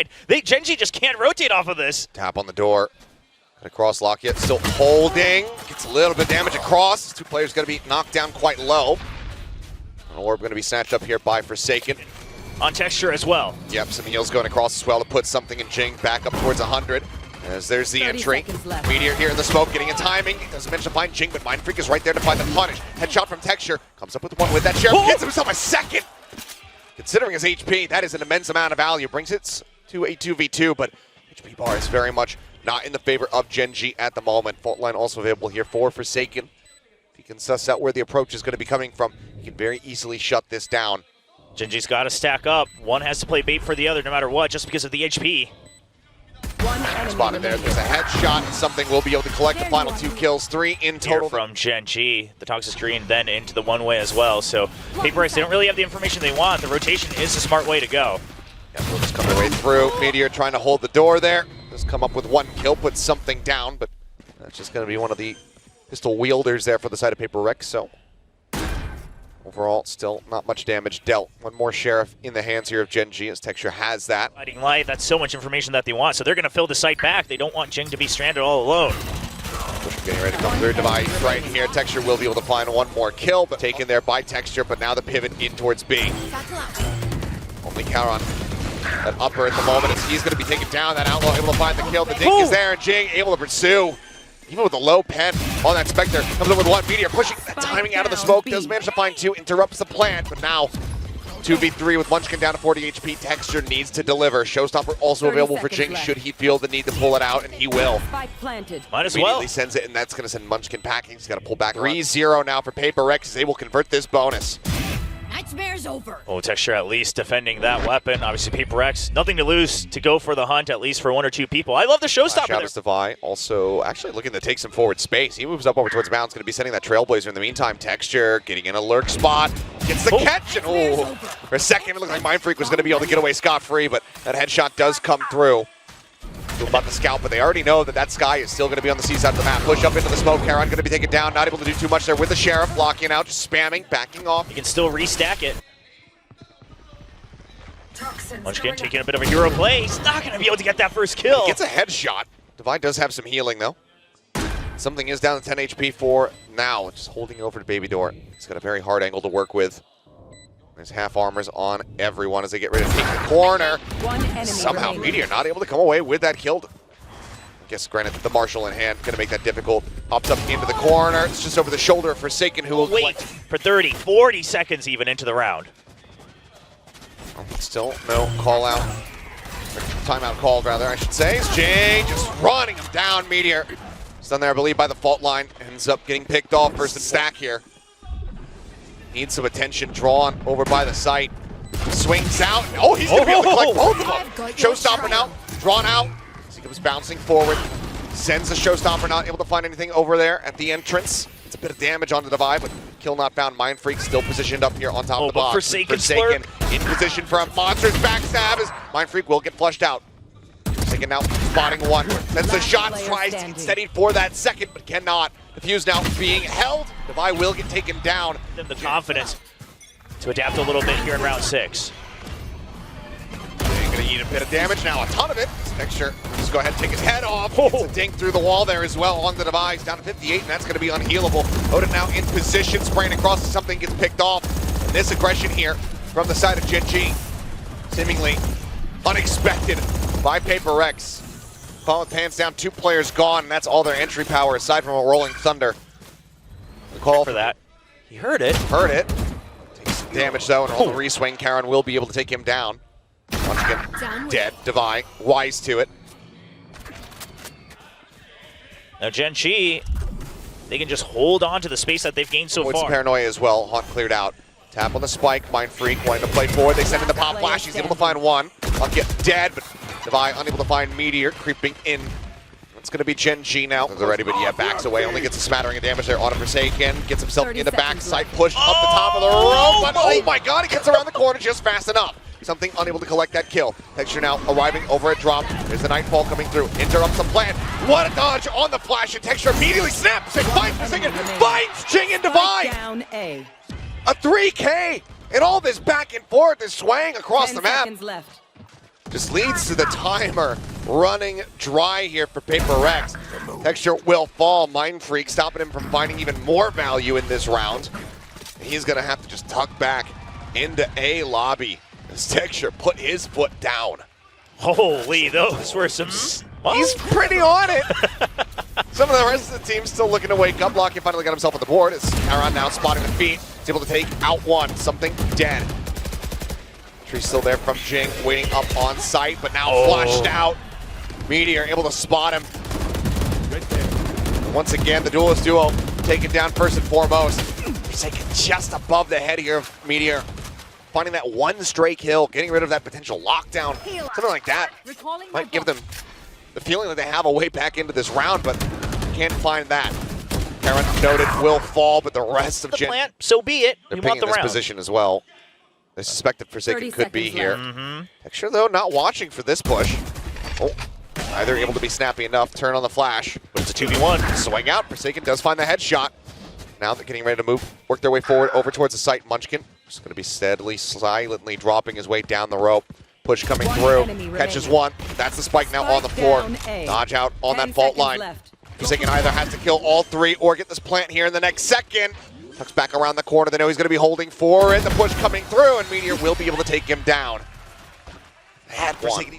side. Gen.G just can't rotate off of this. Tap on the door. Got a cross lock yet, still holding. Gets a little bit of damage across. Two players going to be knocked down quite low. An orb going to be snatched up here by Forsaken. On texture as well. Yep, some heals going across as well to put something in Jing back up towards 100. As there's the entry. Meteor here in the smoke, getting in timing. Doesn't manage to find Jing, but Mindfreak is right there to find the punish. Headshot from Texture. Comes up with one with that sheriff. Gets himself a second. Considering his HP, that is an immense amount of value. Brings it to a 2v2, but HP bar is very much not in the favor of Gen.G at the moment. Fault line also available here for Forsaken. If he can suss out where the approach is going to be coming from, he can very easily shut this down. Gen.G's got to stack up. One has to play bait for the other no matter what, just because of the HP. Spotted there. There's a headshot. Something will be able to collect the final 2 kills. 3 in total. Here from Gen.G. The toxic screen then into the one-way as well. So PRX, they don't really have the information they want. The rotation is a smart way to go. Yeah, we'll just come their way through. Meteor trying to hold the door there. Just come up with 1 kill, put something down, but that's just going to be one of the pistol wielders there for the side of PRX. So overall, still not much damage dealt. One more sheriff in the hands here of Gen.G as Texture has that. Fighting light, that's so much information that they want, so they're going to fill the site back. They don't want Jing to be stranded all alone. Getting ready to come through. Device right here. Texture will be able to find 1 more kill, but taken there by Texture, but now the pivot in towards B. Only Charon that upper at the moment as he's going to be taken down. That Outlaw able to find the kill. The dink is there, and Jing able to pursue. Even with a low pen on that Spectre, comes in with 1. Meteor pushing that timing out of the smoke, does manage to find 2, interrupts the plan, but now 2v3 with Munchkin down to 40 HP. Texture needs to deliver. Showstopper also available for Jing should he feel the need to pull it out, and he will. Might as well. Immediately sends it, and that's going to send Munchkin packing. He's got to pull back. 3-0 now for PRX as they will convert this bonus. Nightmare's over. Oh, Texture at least defending that weapon. Obviously, PRX, nothing to lose to go for the hunt, at least for 1 or 2 people. I love the showstopper there. Devi also actually looking to take some forward space. He moves up over towards Mounds, going to be sending that Trailblazer in the meantime. Texture getting in a lurk spot. Gets the catch, and for a second, it looked like Mindfreak was going to be able to get away scot-free, but that headshot does come through. About the scout, but they already know that that Sky is still going to be on the C side of the map. Push up into the smoke. Charon going to be taken down. Not able to do too much there with the Sheriff. Blocking out, just spamming, backing off. You can still restack it. Munchkin taking a bit of a hero play. He's not going to be able to get that first kill. He gets a headshot. Devi does have some healing, though. Something is down to 10 HP for now. Just holding over to Baby Door. He's got a very hard angle to work with. There's half armors on everyone as they get ready to take the corner. Somehow Meteor not able to come away with that kill. I guess granted the Marshal in hand, going to make that difficult. Pops up into the corner. It's just over the shoulder of Forsaken who will wait for 30, 40 seconds even into the round. Still no call out. Timeout called rather, I should say. It's Jay just running him down. Meteor. It's done there, I believe, by the fault line. Ends up getting picked off first and stack here. Needs some attention drawn over by the site. Swings out. Oh, he's going to be able to collect both of them. Showstopper now, drawn out. As he comes bouncing forward. Sends the Showstopper, not able to find anything over there at the entrance. It's a bit of damage on the Devi, but kill not found. Mindfreak still positioned up here on top of the box. Forsaken in position for a monstrous backstab as Mindfreak will get flushed out. Forsaken now spotting 1. That's the shot, tries to get steadied for that second, but cannot. The fuse now being held. Devi will get taken down. The confidence to adapt a little bit here in round 6. They're going to eat a bit of damage now, a ton of it. Texture, just go ahead and take his head off. Gets a dink through the wall there as well on the Device. Down to 58, and that's going to be unhealable. Odin now in position, spraying across, something gets picked off. And this aggression here from the side of Gen.G, seemingly unexpected by PRX. Falling pants down, 2 players gone, and that's all their entry power aside from a Rolling Thunder. The call for that. He heard it. Heard it. Takes some damage though, and on the reswing, Charon will be able to take him down. Once again, dead. Devi, wise to it. Now Gen.G, they can just hold on to the space that they've gained so far. Some paranoia as well. Haunt cleared out. Tap on the spike. Mindfreak wanting to play forward. They send in the pop flash. He's able to find 1. Haunt get dead, but Devi unable to find Meteor creeping in. It's going to be Gen.G now. They're ready, but yeah, backs away. Only gets a smattering of damage there on a Forsaken. Gets himself in the backside, pushed up the top of the rope. But oh my god, he gets around the corner just fast enough. Something unable to collect that kill. Texture now arriving over at drop. There's the Nightfall coming through. Interrupts the plan. What a dodge on the flash, and Texture immediately snaps and finds Forsaken. Finds Jing and Devi. Down A. A 3K. And all this back and forth, this swaying across the map. Left. just leads to the timer running dry here for PRX. Texture will fall. Mind Freak stopping him from finding even more value in this round. He's going to have to just tuck back into A lobby as Texture put his foot down. Holy, those were some... Well, he's pretty on it. Some of the rest of the team still looking to wake up. Locky finally got himself on the board. As Aaron now spotting the feet. He's able to take out one. Something dead. Tree's still there from Jing, waiting up on site, but now flushed out. Meteor able to spot him. Right there. Once again, the duelist duo taken down first and foremost. He's taken just above the head here of Meteor. Finding that one stray kill, getting rid of that potential lockdown. Something like that might give them the feeling that they have a way back into this round, but can't find that. Karen noted will fall, but the rest of the Gen... plant, so be it. They're You picking want the this round. position as well. They suspect that Forsaken could be here. Mm-hmm. Texture, though, not watching for this push. Oh, either able to be snappy enough, turn on the flash. But it's a 2v1. Swing out, Forsaken does find the headshot. Now they're getting ready to move, work their way forward over towards the site. Munchkin is going to be steadily, silently dropping his way down the rope. Push coming through, catches one. That's the spike now on the floor. Dodge out on that fault line. Forsaken either has to kill all three or get this plant here in the next second. Tucks back around the corner. They know he's going to be holding for it. The push coming through, and Meteor will be able to take him down. Had Forsaken.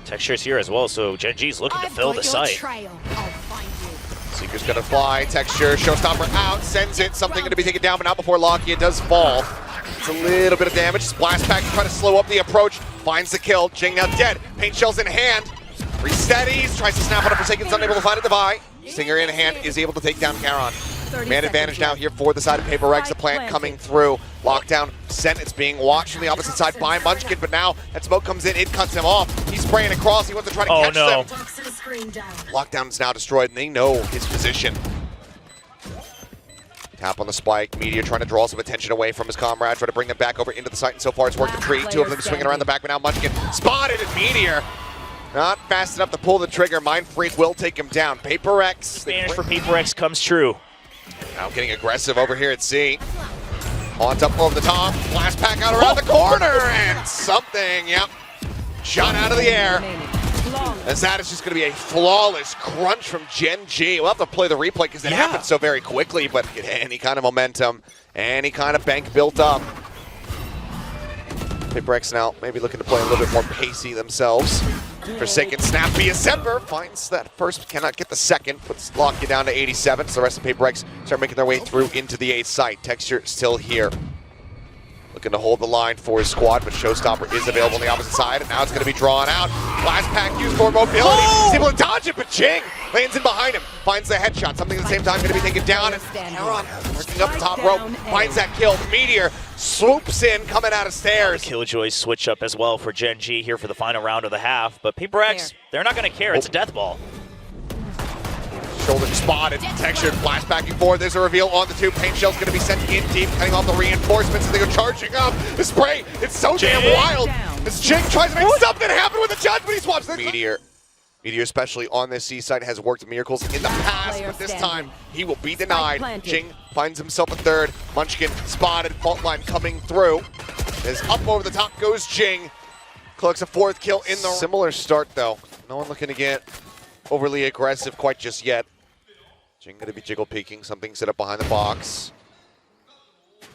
Texture's here as well, so Gen.G's looking to fill the site. Seeker's going to fly. Texture, showstopper out, sends it. Something going to be taken down, but not before Locky. It does fall. It's a little bit of damage. Splash pack trying to slow up the approach. Finds the kill. Jing now dead. Paint shells in hand. Resteadies. Tries to snap on a Forsaken's unable to find a Devi. Stinger in hand is able to take down Charon. Man advantage now here for the side of PRX. The plant coming through. Lockdown sent. It's being watched from the opposite side by Munchkin, but now that smoke comes in. It cuts him off. He's spraying across. He wants to try to catch them. Lockdown is now destroyed, and they know his position. Tap on the spike. Meteor trying to draw some attention away from his comrade, trying to bring them back over into the site, and so far it's worked a treat. Two of them swinging around the back, but now Munchkin spotted, and Meteor not fast enough to pull the trigger. Mind Freak will take him down. PRX. Spanish for PRX comes true. Now getting aggressive over here at C. On top over the top. Blast pack out around the corner, and something, yep. Shot out of the air. As that is just going to be a flawless crunch from Gen.G. We'll have to play the replay because it happened so very quickly, but get any kind of momentum, any kind of bank built up. PRX now maybe looking to play a little bit more pacey themselves. Forsaken snap via Semper finds that first, cannot get the second, puts Locky down to 87. So the rest of PRX start making their way through into the 8th site. Texture still here. Looking to hold the line for his squad, but Showstopper is available on the opposite side, and now it's going to be drawn out. Blast pack used for mobility. He's able to dodge it, but Jing lands in behind him, finds the headshot. Something at the same time going to be taken down, and Aaron working up the top rope, finds that kill. Meteor swoops in, coming out of stairs. Killjoy switch up as well for Gen.G here for the final round of the half, but PRX, they're not going to care. It's a death ball. Shoulder spotted, textured, flash backing forward. There's a reveal on the two. Paint shell's going to be sent in deep, cutting off the reinforcements as they go charging up. The spray, it's so damn wild. As Jing tries to make something happen with the judge, but he swaps the Meteor. Meteor, especially on this C site, has worked miracles in the past, but this time he will be denied. Jing finds himself a third. Munchkin spotted, fault line coming through. As up over the top goes Jing. Collects a 4th kill in the similar start though. No one looking to get overly aggressive quite just yet. Jing going to be jiggle peeking, something set up behind the box.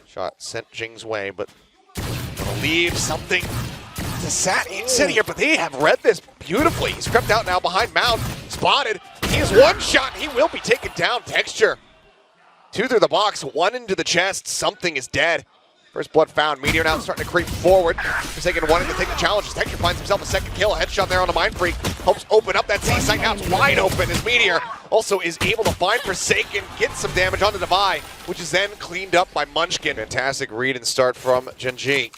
Shot sent Jing's way, but gonna leave something to sit here, but they have read this beautifully. He's crept out now behind Mount, spotted. He has one shot, and he will be taken down. Texture. 2 through the box, 1 into the chest. Something is dead. First blood found. Meteor now starting to creep forward. Forsaken wanting to take the challenge. Texture finds himself a second kill. A headshot there on the Mind Freak. Helps open up that C site. Now it's wide open as Meteor also is able to find Forsaken, get some damage on the Devi, which is then cleaned up by Munchkin. Fantastic read and start from Gen.G.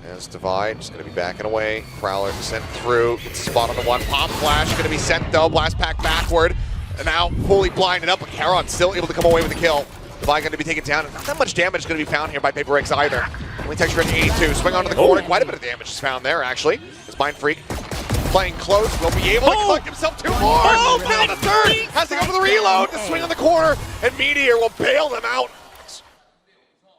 As Devi just going to be backing away. Prowler sent through. Gets a spot on the one. Pop flash going to be sent though. Blast pack backward. And now fully blinded up, but Charon still able to come away with the kill. Devi going to be taken down. Not that much damage is going to be found here by PRX either. Only Texture at 82. Swing onto the corner. Quite a bit of damage is found there, actually. His Mind Freak playing close. Will be able to collect himself 2 more. Now the third. Has to go for the reload. The swing on the corner. And Meteor will bail them out.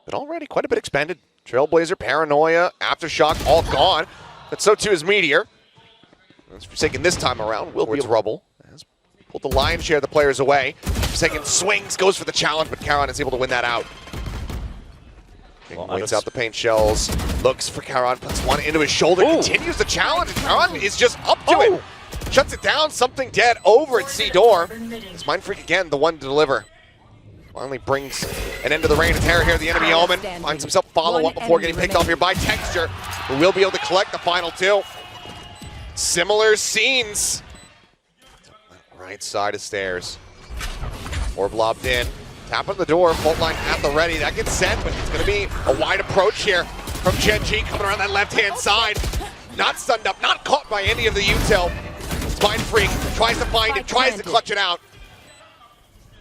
But already quite a bit expended Trailblazer, Paranoia, Aftershock, all gone. But so too is Meteor. That's Forsaken this time around. Will be Rubble. Has pulled the lion's share of the players away. Forsaken swings, goes for the challenge, but Charon is able to win that out. Waits out the paint shells, looks for Charon, puts one into his shoulder, continues the challenge, and Charon is just up to it. Shuts it down, something dead over at C-Door. It's Mindfreak again, the one to deliver. Finally brings an end to the reign of terror here. The enemy Omen finds himself follow-up before getting picked off here by Texture, who will be able to collect the final two. Similar scenes. Right side of stairs. Orb lobbed in. Tap on the door, fault line at the ready. That gets sent, but it's going to be a wide approach here from Gen.G coming around that left-hand side. Not stunned up, not caught by any of the util. Mindfreak tries to find it, tries to clutch it out.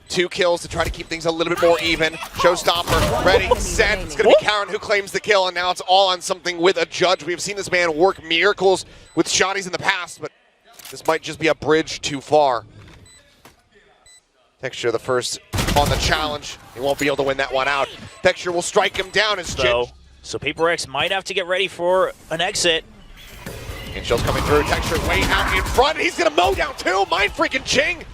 2 kills to try to keep things a little bit more even. Showstopper, ready, set. It's going to be Karen who claims the kill, and now it's all on something with a judge. We have seen this man work miracles with shotties in the past, but this might just be a bridge too far. Texture the first on the challenge. He won't be able to win that one out. Texture will strike him down as so PRX might have to get ready for an exit. And Shell's coming through. Texture way out in front. He's going to mow down too. Mindfreak and Ching.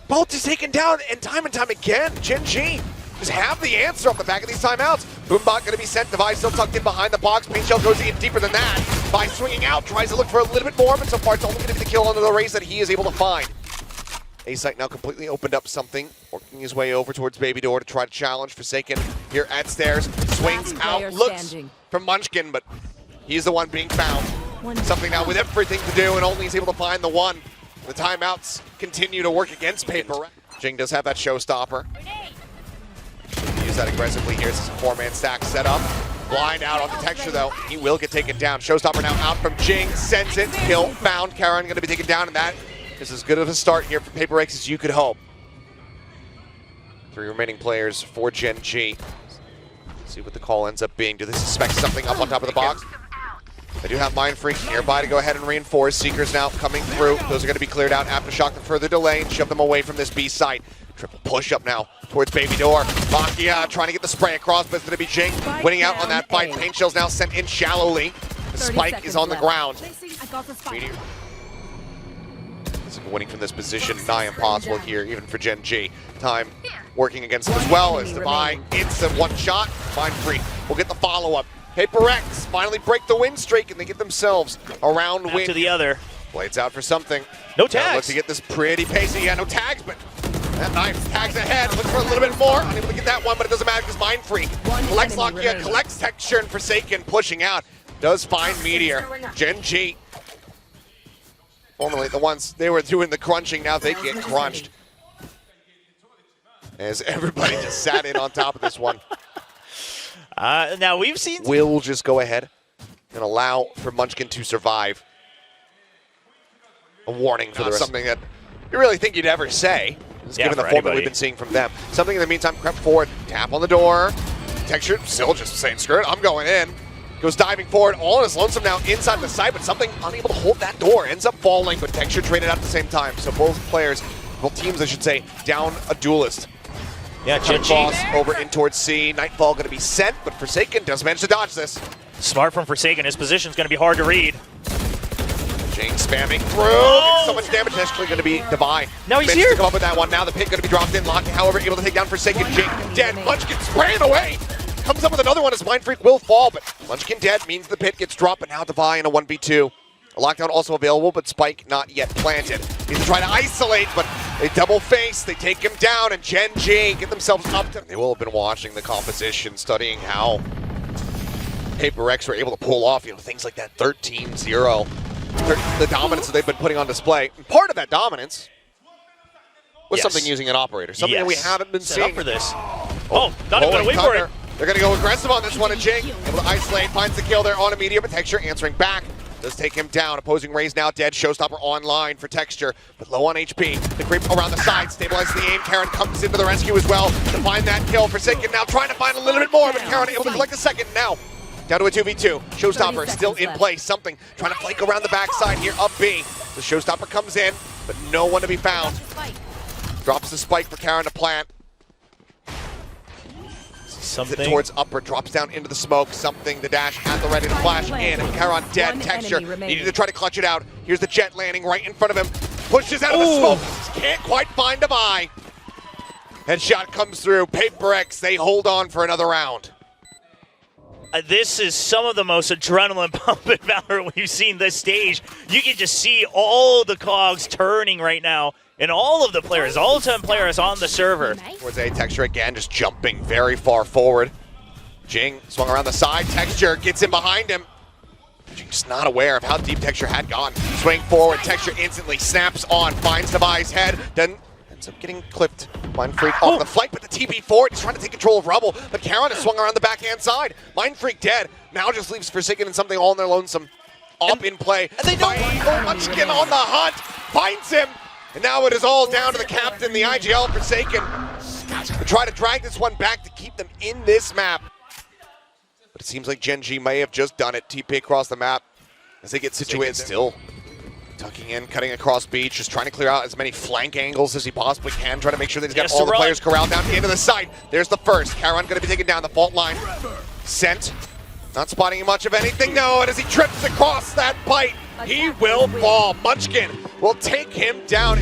Both is taken down, and time again, Gen.G just have the answer off the back of these timeouts. Boombot going to be sent. Device still tucked in behind the box. Paint Shell goes in deeper than that. By swinging out, tries to look for a little bit more, but so far it's only going to be the kill under the race that he is able to find. A-Site now completely opened up something, working his way over towards Baby Door to try to challenge Forsaken here at stairs. Swings out, looks from Munchkin, but he's the one being found. Something now with everything to do, and only is able to find the one. The timeouts continue to work against PRX. Jing does have that showstopper. Use that aggressively here. This is a 4-man stack set up. Blind out on the Texture though. He will get taken down. Showstopper now out from Jing. Sends it. Kill found. Karen going to be taken down, and that is as good of a start here for PRX as you could hope. 3 remaining players for Gen.G. See what the call ends up being. Do they suspect something up on top of the box? They do have Mindfreak nearby to go ahead and reinforce. Seekers now coming through. Those are going to be cleared out. Aftershock the further delay and shove them away from this B site. Triple push up now towards Baby Door. Makia trying to get the spray across, but it's going to be Jing winning out on that fight. Paint Shell's now sent in shallowly. The spike is on the ground. Meteor. Winning from this position, nigh impossible here, even for Gen.G. Time working against them as well as Devi. It's a one shot. Mindfreak will get the follow-up. PRX finally break the win streak, and they get themselves a round win. To the other. Blades out for something. No tags. Looks to get this pretty pacey. Yeah, no tags, but that knife tags ahead. Looks for a little bit more. Unable to get that one, but it doesn't matter because Mindfreak collects Lakia, collects Texture, and Forsaken pushing out. Does find Meteor. Gen.G. Formerly the ones they were doing the crunching, now they get crunched. As everybody just sat in on top of this one. Now we've seen... Will just go ahead and allow for Munchkin to survive. A warning for something that you really think you'd ever say, given the form that we've been seeing from them. Something in the meantime, crept forward, tap on the door. Texture still just saying, screw it, I'm going in. Goes diving forward, all on his lonesome now inside the site, but something unable to hold that door. Ends up falling, but Texture traded out at the same time. So both players, both teams I should say, down a duelist. Yeah, Gen.G over in towards C. Nightfall going to be sent, but Forsaken does manage to dodge this. Smart from Forsaken. His position's going to be hard to read. Jane spamming through. So much damage. Actually going to be Devi. Now he's here. To come up with that one. Now the pit going to be dropped in. Locking, however, able to take down Forsaken. Jane dead. Munchkin spraying away. Comes up with another one as Mindfreak will fall, but Munchkin dead means the pit gets dropped, but now Devi in a 1v2. A lockdown also available, but Spike not yet planted. He's trying to isolate, but they double face, they take him down, and Gen.G get themselves up to... They will have been watching the composition, studying how PRX were able to pull off, things like that 13-0. The dominance that they've been putting on display. And part of that dominance was something using an operator, something that we haven't been seeing. Up for this. Oh, not even going to wait for it. They're going to go aggressive on this one, and Jing able to isolate, finds the kill there on a Meteor, but Texture answering back. Does take him down. Opposing Raze now dead. Showstopper online for Texture, but low on HP. The creep around the side stabilizes the aim. Karen comes into the rescue as well to find that kill. Forsaken now trying to find a little bit more, but Karen able to collect a second now. Down to a 2v2. Showstopper still in place. Something trying to flank around the backside here up B. The Showstopper comes in, but no one to be found. Drops the spike for Karen to plant. Something towards upper, drops down into the smoke. Something, the dash at the ready to flash in. Charon dead, One Texture enemy remaining. needed to try to clutch it out. Here's the jet landing right in front of him. Pushes out of the smoke, can't quite find him eye. Headshot comes through, Paper X, they hold on for another round. This is some of the most adrenaline pumping Valorant we've seen this stage. You can just see all the cogs turning right now, and all of the players, all 10 players on the server. Towards A, Texture again, just jumping very far forward. Jing swung around the side, Texture gets in behind him. Jing's not aware of how deep Texture had gone. Swing forward, Texture instantly snaps on, finds Devi's head, then ends up getting clipped. Mind Freak off the flank, but the TP forward is trying to take control of Rubble, but Charon has swung around the backhand side. Mind Freak dead, now just leaves Forsaken and something all in their lonesome. Up in play, and they don't Munchkin on the hunt, finds him, and now it is all down to the captain, the IGL Forsaken, to try to drag this one back to keep them in this map. But it seems like Gen.G may have just done it. TP across the map as they get situated. Still tucking in, cutting across beach, just trying to clear out as many flank angles as he possibly can, trying to make sure that he's got all the players corralled down into the side. There's the first. Charon going to be taken down the fault line. Sent. Not spotting much of anything, no, and as he trips across that bite, he will fall. Munchkin will take him down.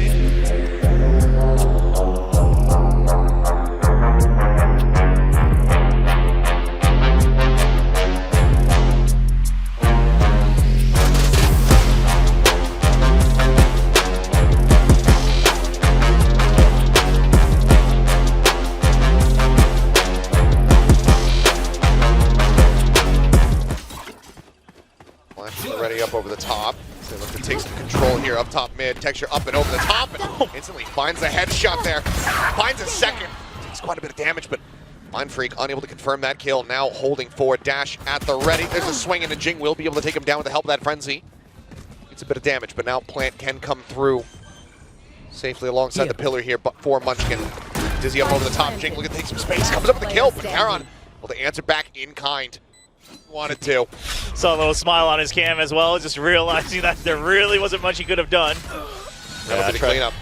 Already up over the top. So they look to take some control here up top mid. Texture up and over the top and instantly finds a headshot there. Finds a second. Takes quite a bit of damage, but Mind Freak unable to confirm that kill. Now holding forward. Dash at the ready. There's a swing and Jing will be able to take him down with the help of that frenzy. It's a bit of damage, but now Plant can come through safely alongside the pillar here but for Munchkin. Dizzy up over the top. Jing looking to take some space. Comes up with the kill, but Charon able to answer back in kind. Wanted to. Saw a little smile on his cam as well, just realizing that there really wasn't much he could have done. That'll be the cleanup.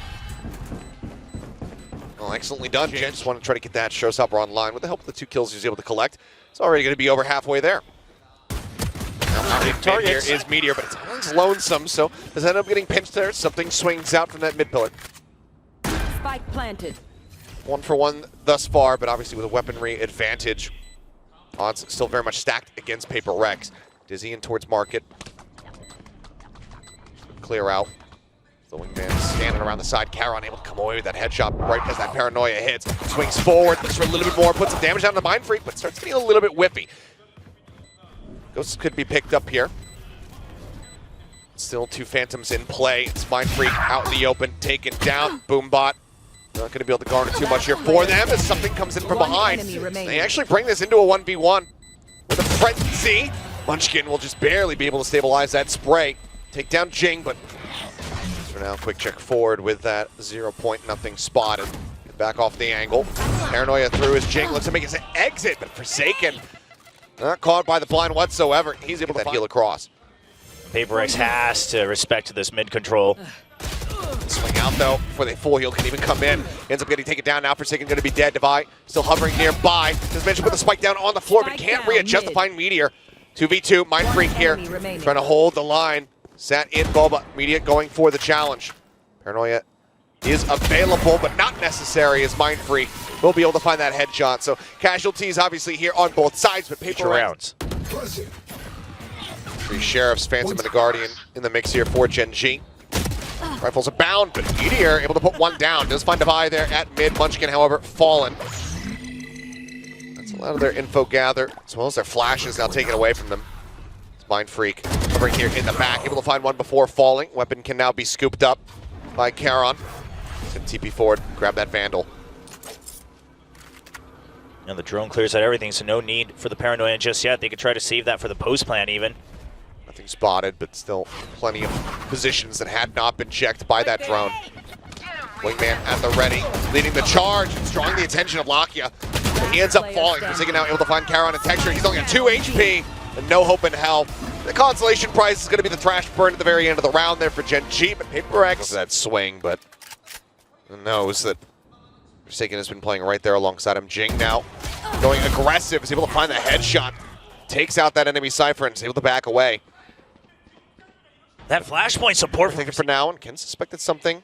Well, excellently done. Jen just wanted to try to get that showstopper online. With the help of the 2 kills he was able to collect, it's already going to be over halfway there. Now, big target here is Meteor, but it's always lonesome, so does end up getting pinched there. Something swings out from that mid pillar. Spike planted. 1 for 1 thus far, but obviously with a weaponry advantage. Odds still very much stacked against Paper X. Dizzy in towards Market. Clear out. The wingman standing around the side. Charon able to come away with that headshot right as that paranoia hits. Swings forward, looks for a little bit more, puts some damage down to Mind Freak, but starts getting a little bit whippy. Ghosts could be picked up here. Still 2 Phantoms in play. It's Mind Freak out in the open, taken down. Boombot. Not going to be able to garner too much here for them as something comes in from behind. They actually bring this into a 1v1 with a frenzy. Munchkin will just barely be able to stabilize that spray. Take down Jing, but for now, quick check forward with that 0 point nothing spotted. Get back off the angle. Paranoia through as Jing looks to make his exit, but Forsaken not caught by the blind whatsoever. He's able to heal across. Paper X has to respect this mid control. Swing out though before the full heal can even come in. Ends up getting taken down now. Forsaken going to be dead. Devi still hovering nearby. As mentioned, put the spike down on the floor, but can't readjust to find Meteor. 2v2, Mind Freak here, trying to hold the line. Sat in Boba. Meteor going for the challenge. Paranoia is available, but not necessary as Mind Freak will be able to find that headshot. So casualties obviously here on both sides, but Paper rounds. 3 Sheriffs, Phantom, and the Guardian in the mix here for Gen.G. Rifles are bound, but Meteor able to put 1 down. Does find Devi there at mid. Munchkin, however, fallen. That's a lot of their info gather, as well as their flashes now taken away from them. It's Mind Freak covering here in the back, able to find 1 before falling. Weapon can now be scooped up by Charon. Gonna TP forward, grab that Vandal. And the drone clears out everything, so no need for the Paranoia just yet. They could try to save that for the post plan even. Nothing spotted, but still plenty of positions that had not been checked by that drone. Wingman at the ready, leading the charge, drawing the attention of Lakia. But he ends up falling. Forsaken now able to find Charon and Texture. He's only got 2 HP and no hope in hell. The consolation prize is going to be the trash burn at the very end of the round there for Gen.G, but Paper X that swing, but knows that Forsaken has been playing right there alongside him. Jing now going aggressive, is able to find the headshot, takes out that enemy Cypher and is able to back away. That flashpoint support Take it for now, and Ken suspected something.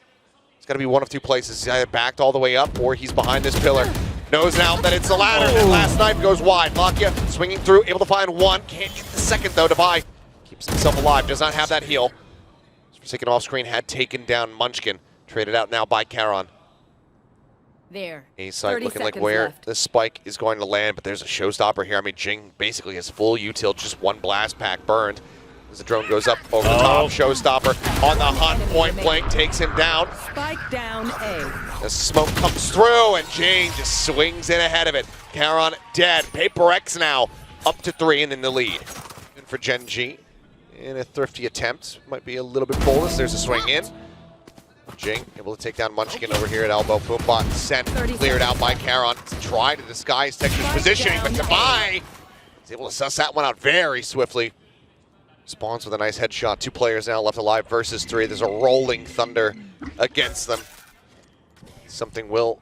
It's got to be one of two places. He's either backed all the way up or he's behind this pillar. Knows now that it's the ladder, and last knife goes wide. Lakia swinging through, able to find one. Can't get the second, though. Devi keeps himself alive, does not have that heal. Forsaken off screen, had taken down Munchkin. Traded out now by Charon. There. A site 30 looking like seconds where left. the spike is going to land, but there's a showstopper here. I mean, Jing basically has full util, just one blast pack burned. As the drone goes up over the top, showstopper on the hunt, point blank takes him down. Spike down A. The smoke comes through, and Jing just swings in ahead of it. Charon dead. PRX now up to 3 and in the lead. And for Gen.G, in a thrifty attempt, might be a little bit bold as there's a swing in. Jing able to take down Munchkin over here at elbow. Boombot sent, cleared out by Charon. Try to disguise Texas positioning, but Devi is able to suss that one out very swiftly. Spawns with a nice headshot. 2 players now left alive versus 3. There's a rolling thunder against them. Something will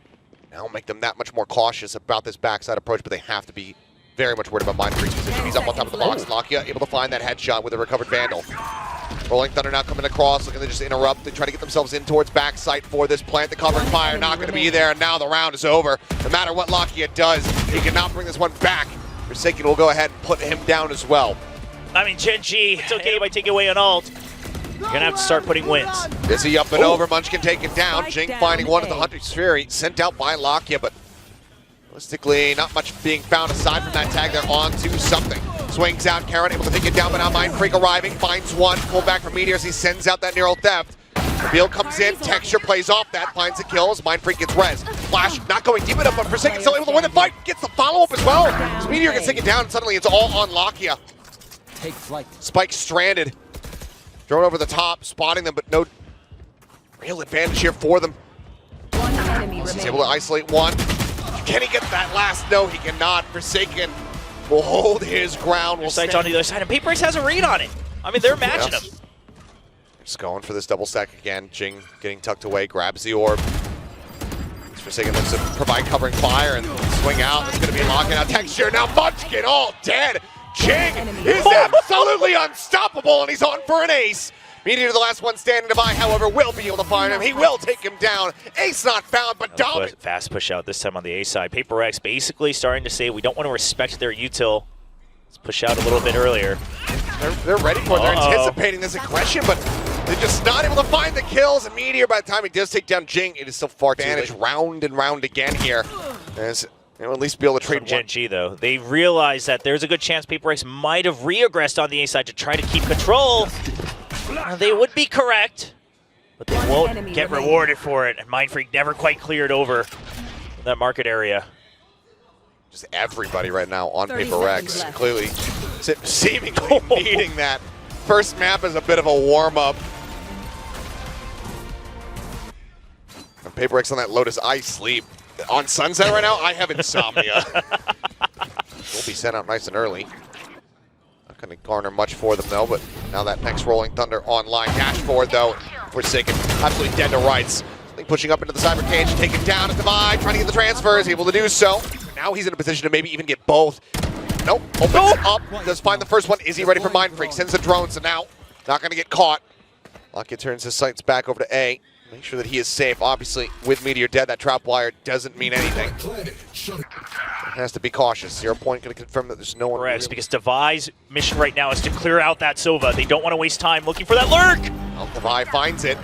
now make them that much more cautious about this backside approach, but they have to be very much worried about Mindfreak's position. He's up on top of the box. Lakia able to find that headshot with a recovered Vandal. Rolling Thunder now coming across, looking to just interrupt. They try to get themselves in towards backside for this plant. The covering fire not going to be there, and now the round is over. No matter what Lakia does, he cannot bring this one back. Forsaken will go ahead and put him down as well. I mean, Gen.G, it's okay by taking away an ult. You're going to have to start putting wins. Busy up and over, Munchkin taken down. Jing finding one at the Hunter's Fury, sent out by Lakia, but realistically, not much being found aside from that tag. They're on to something. Swings out, Charon able to take it down, but now Mindfreak arriving, finds one, pull back from Meteor as he sends out that neural theft. Reveal comes in, Texture plays off that, finds the kills, Mindfreak gets res. Flash not going deep enough, but Forsaken still able to win the fight, gets the follow-up as well. As Meteor gets taken down, and suddenly it's all on Lakia. Take flight. Spike stranded. Thrown over the top, spotting them, but no real advantage here for them. One enemy He's remaining. able to isolate one. Can he get that last? No, he cannot. Forsaken will hold his ground. Will Sights on the other side, and PRX has a read on it. I mean, they're matching him. Just going for this double stack again. Jing getting tucked away, grabs the orb. Forsaken looks to provide covering fire and swing out. It's going to be locking out Texture. Now Munchkin all dead. Jing is absolutely unstoppable, and he's on for an ace. Meteor, the last one standing by, however, will be able to find him. He will take him down. Ace not found, but dominant. Fast push out this time on the A side. PRX basically starting to say we don't want to respect their util. Let's push out a little bit earlier. They're ready for it. They're anticipating this aggression, but they're just not able to find the kills. And Meteor, by the time he does take down Jing, it is still far too late. Round and round again here. As they'll at least be able to trade Gen.G, though. They realize that there's a good chance PRX might have re-aggressed on the A side to try to keep control. They would be correct, but they won't get rewarded for it. And Mindfreak never quite cleared over that market area. Just everybody right now on 30 PRX, seconds left. clearly seemingly needing that. First map is a bit of a warm-up. And PRX on that Lotus, I sleep. On Sunset right now, I have insomnia. Will be sent out nice and early. Not going to garner much for them, though, but now that next Rolling Thunder online. Dash forward, though. Forsaken, absolutely dead to rights. Pushing up into the cyber cage, taken down at Divide, trying to get the transfers, able to do so. Now he's in a position to maybe even get both. Nope, opens up, does find the first one. Is he ready for Mindfreak? Sends the drone, so now not going to get caught. Lakia turns his sights back over to A. Make sure that he is safe. Obviously, with Meteor dead, that trap wire doesn't mean anything. Has to be cautious. 0 Point going to confirm that there's no one. PRX, because Devi's mission right now is to clear out that Sova. They don't want to waste time looking for that lurk. Well, Devi finds it.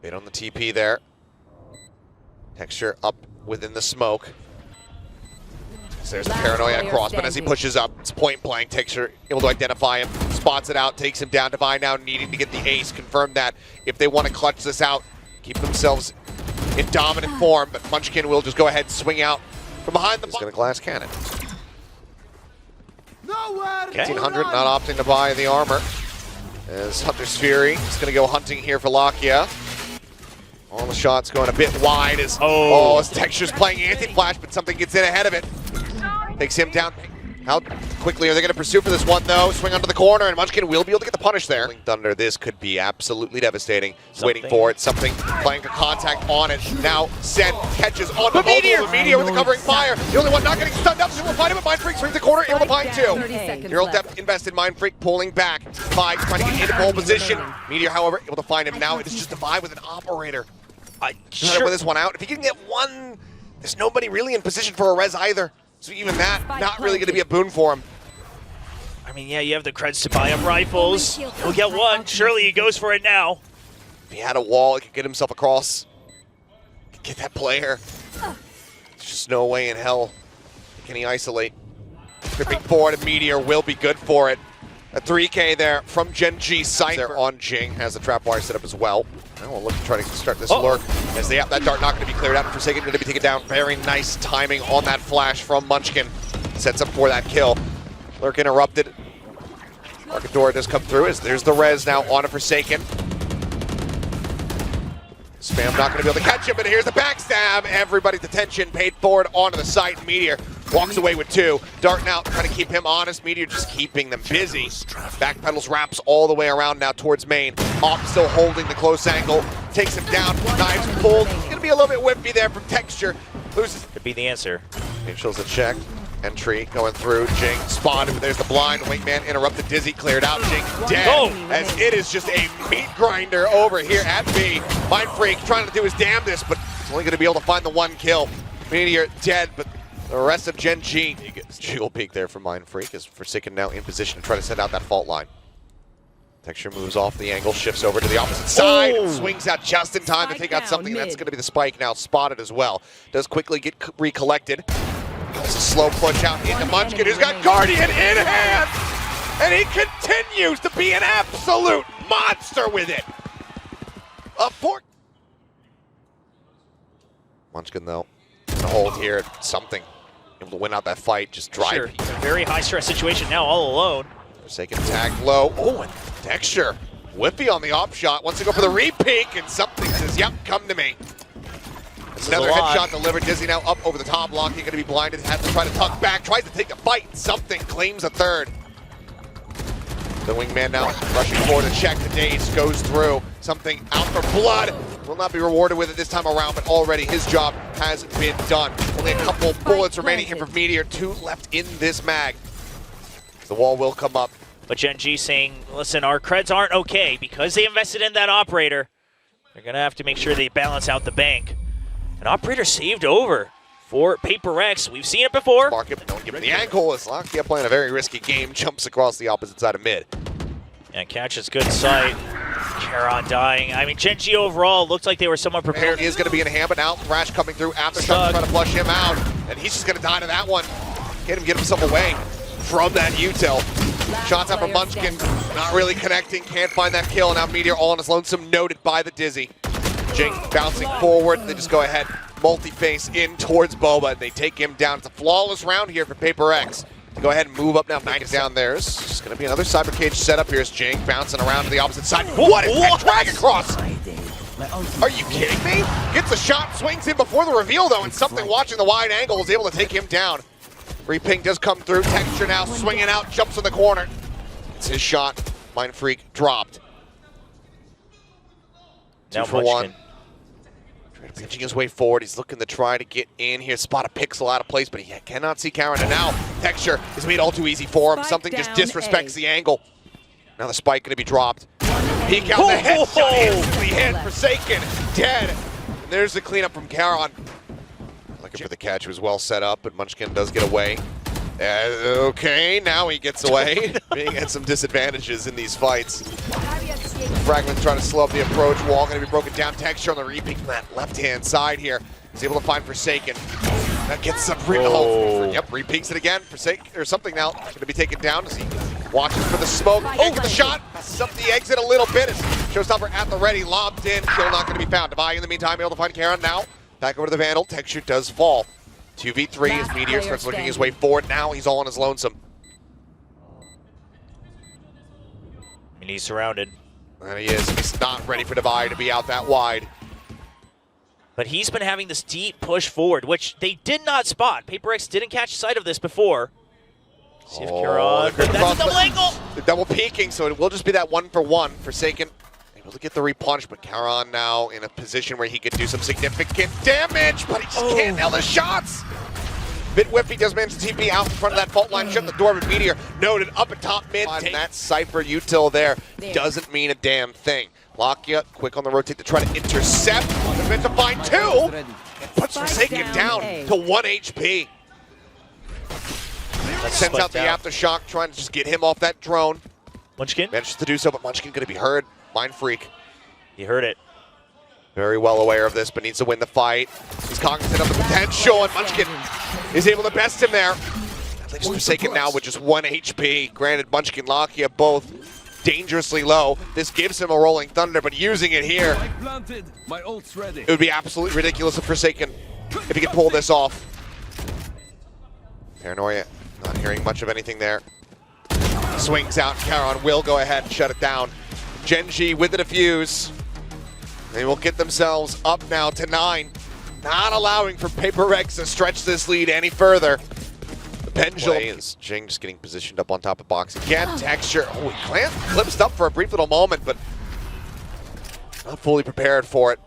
Bait on the TP there. Texture up within the smoke. So there's the paranoia across, but as he pushes up, it's point blank. Texture able to identify him, spots it out, takes him down. Devi now needing to get the ace, confirm that if they want to clutch this out, keep themselves in dominant form, but Munchkin will just go ahead and swing out from behind the. He's going to glass cannon. 1500, not opting to buy the armor. As Hunter's Fury is going to go hunting here for Lakia. All the shots going a bit wide as his Texture's playing anti-flash, but something gets in ahead of it. Takes him down. How quickly are they going to pursue for this one, though? Swing onto the corner, and Munchkin will be able to get the punish there. Thunder, this could be absolutely devastating. Waiting for it. Something playing for contact on it. Now, Sen catches on the Meteor. Meteor with the covering fire. The only one not getting stunned up. Able to find him, but Mind Freak swings the corner. Able to find two. 30 seconds Neural left. depth invested. Mind Freak pulling back. Vi trying to get into pole position. Meteor, however, able to find him. Now it is just a Vi with an operator. Trying to win this one out. If he can get one, there's nobody really in position for a res either. So even that, not really going to be a boon for him. I mean, yeah, you have the creds to buy up rifles. He'll get one. Surely he goes for it now. If he had a wall, he could get himself across. Get that player. There's just no way in hell can he isolate. Tripping forward, a Meteor will be good for it. A 3K there from Gen.G. Sight there on Jing. Has the trap wire set up as well. Now we'll look to try to start this lurk. As that dart not going to be cleared out. Forsaken going to be taken down. Very nice timing on that flash from Munchkin. Sets up for that kill. Lurk interrupted. Arcadora does come through as there's the res now on a Forsaken. Spam not going to be able to catch him, but here's the backstab. Everybody's attention paid forward onto the site. Meteor walks away with two. Dart now trying to keep him honest. Meteor just keeping them busy. Backpedals wraps all the way around now towards main. Op still holding the close angle. Takes him down. Knives pulled. It's going to be a little bit whippy there from Texture. Loses. Could be the answer. Initials a check. Entry going through. Jing spotted, but there's the blind. Wingman interrupted. Dizzy cleared out. Jing dead. As it is just a meat grinder over here at B. Mind Freak trying to do his damnedest, but he's only going to be able to find the one kill. Meteor dead, but the rest of Gen.G. Jewel peek there from Mind Freak as Forsaken now in position to try to send out that fault line. Texture moves off the angle, shifts over to the opposite side, swings out just in time to take out something. That's going to be the spike now spotted as well. Does quickly get recollected. It's a slow push out into Munchkin, who's got Guardian in hand, and he continues to be an absolute monster with it. Munchkin, though, gonna hold here. Something able to win out that fight, just drive. Sure. He's in a very high stress situation now, all alone. Forsaken tag low. Oh, and Texture. Whippy on the op shot. Wants to go for the re-peek, and something says, yep, come to me. Another headshot delivered. Dizzy now up over the top block. He's going to be blinded. Has to try to tuck back. Tries to take the fight. Something claims a third. The Wingman now rushing forward to check. The Daze goes through. Something out for blood. Will not be rewarded with it this time around, but already his job has been done. Only a couple bullets remaining here from Meteor. 2 left in this mag. The wall will come up. But Gen.G saying, listen, our creds aren't okay because they invested in that operator. They're going to have to make sure they balance out the bank. An operator saved over for PRX. We've seen it before. Market, don't give him the ankle. As Lakia playing a very risky game, jumps across the opposite side of mid. And catches good sight. Charon dying. I mean, Gen.G overall looked like they were somewhat prepared. He is going to be in a hand, but now Thrash coming through after trying to flush him out. And he's just going to die to that one. Get himself away from that util. Shots out from Munchkin. Not really connecting. Can't find that kill. Now Meteor all on his lonesome. Noted by the Dizzy. Jing bouncing forward. They just go ahead. Multi-face in towards Boba. They take him down. It's a flawless round here for PRX. Go ahead and move up now. 9 down there. It's just going to be another cyber cage setup here as Jing bouncing around to the opposite side. What is that drag across? Are you kidding me? Gets a shot, swings in before the reveal though, and something watching the wide angle is able to take him down. Re-ping does come through. Texture now swinging out, jumps in the corner. It's his shot. Mind Freak dropped. Now 2 for 1. Pitching his way forward. He's looking to try to get in here. Spot a pixel out of place, but he cannot see Karen. And now Texture is made all too easy for him. Something just disrespects the angle. Now the spike going to be dropped. Peek out the headshot. Instantly hit. Forsaken. Dead. And there's the cleanup from Karen. Looking for the catch. Was well set up, but Munchkin does get away. Okay, now he gets away. Being at some disadvantages in these fights. Fragment trying to slow up the approach. Wall going to be broken down. Texture on the re-peek from that left-hand side here. He's able to find Forsaken. That gets some re-peeks it again. Forsaken or something now. Going to be taken down as he watches for the smoke. Oh, the shot. Messes up the exit a little bit. Showstopper at the ready. Lobbed in. Kill not going to be found. Devi in the meantime able to find Karen now. Back over to the Vandal. Texture does fall. 2v3 as Meteor starts looking his way forward. Now he's all on his lonesome. And he's surrounded. And he is. He's not ready for Devi to be out that wide. But he's been having this deep push forward, which they did not spot. PRX didn't catch sight of this before. See if the Kiran. critical That's a cross- double angle. They're double peeking, so it will just be that 1-for-1. Forsaken able to get the repunch, but Karan now in a position where he could do some significant damage, but he just can't nail the shots. Bit whiffy does manage to TP out in front of that fault line, shut the door, but Meteor noted up at top mid. And that Cypher util there doesn't mean a damn thing. Lakia quick on the rotate to try to intercept. They're meant to find two. And puts Forsaken down to 1 HP. Sends out the aftershock, trying to just get him off that drone. Munchkin? Manages to do so, but Munchkin going to be heard. Mind Freak. He heard it. Very well aware of this, but needs to win the fight. He's cognizant of the potential, and Munchkin is able to best him there. That leaves Forsaken now with just 1 HP. Granted, Munchkin, Lakia both dangerously low. This gives him a rolling thunder, but using it here, it would be absolutely ridiculous of Forsaken if he could pull this off. Paranoia not hearing much of anything there. Swings out, Karan will go ahead and shut it down. Gen.G with the defuse. They will get themselves up now to 9. Not allowing for PRX to stretch this lead any further. The pendulum is Jing just getting positioned up on top of box again. Texture, oh, he clips up for a brief little moment, but not fully prepared for it.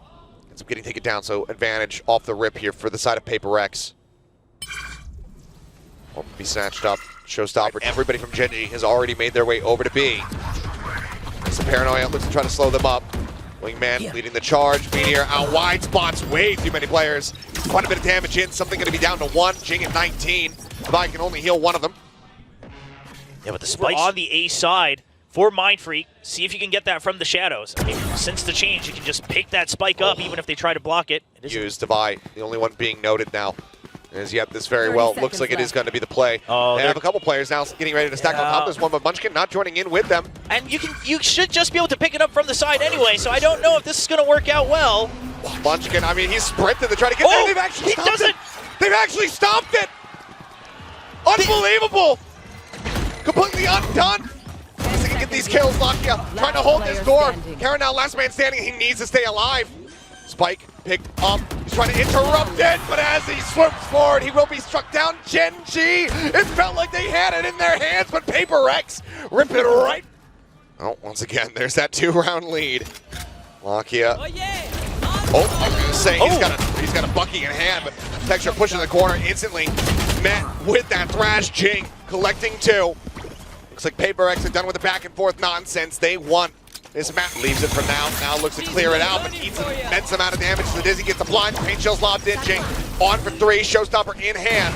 Ends up getting taken down, so advantage off the rip here for the side of PRX. Won't be snatched up. Showstopper. Everybody from Gen.G has already made their way over to B. As the Paranoia looks to try to slow them up. Wingman leading the charge. Meteor out wide, spots way too many players. Quite a bit of damage in. Something going to be down to 1. Jing at 19. Levi can only heal one of them. Yeah, but the spikes on the A side for Mind Freak. See if you can get that from the shadows. I mean, since the change, you can just pick that spike up even if they try to block it. Used Levi, the only one being noted now. As yet, this very well looks like it is going to be the play. Oh, they have a couple players now getting ready to stack on top of this one, but Munchkin not joining in with them. And you should just be able to pick it up from the side anyway, so I don't know if this is going to work out well. Munchkin, I mean, he's sprinted to try to get there. They've actually stopped it. They've actually stopped it. Unbelievable. Completely undone. They can get these kills. Lakia trying to hold this door. Karan now last man standing. He needs to stay alive. Spike picked up. He's trying to interrupt it, but as he swoops forward, he will be struck down. Gen.G, it felt like they had it in their hands, but PRX rip it right. Oh, once again, there's that 2-round lead. Lakia. Oh, I was gonna say he's got a Bucky in hand, but Texture pushing the corner instantly. Met with that thrash. Jing collecting 2. Looks like PRX are done with the back and forth nonsense. They won. This map leaves it for now. Now looks to clear it out, but eats an immense amount of damage. The Dizzy gets the blind. Pain Shell's lobbed in. Jing on for 3. Showstopper in hand.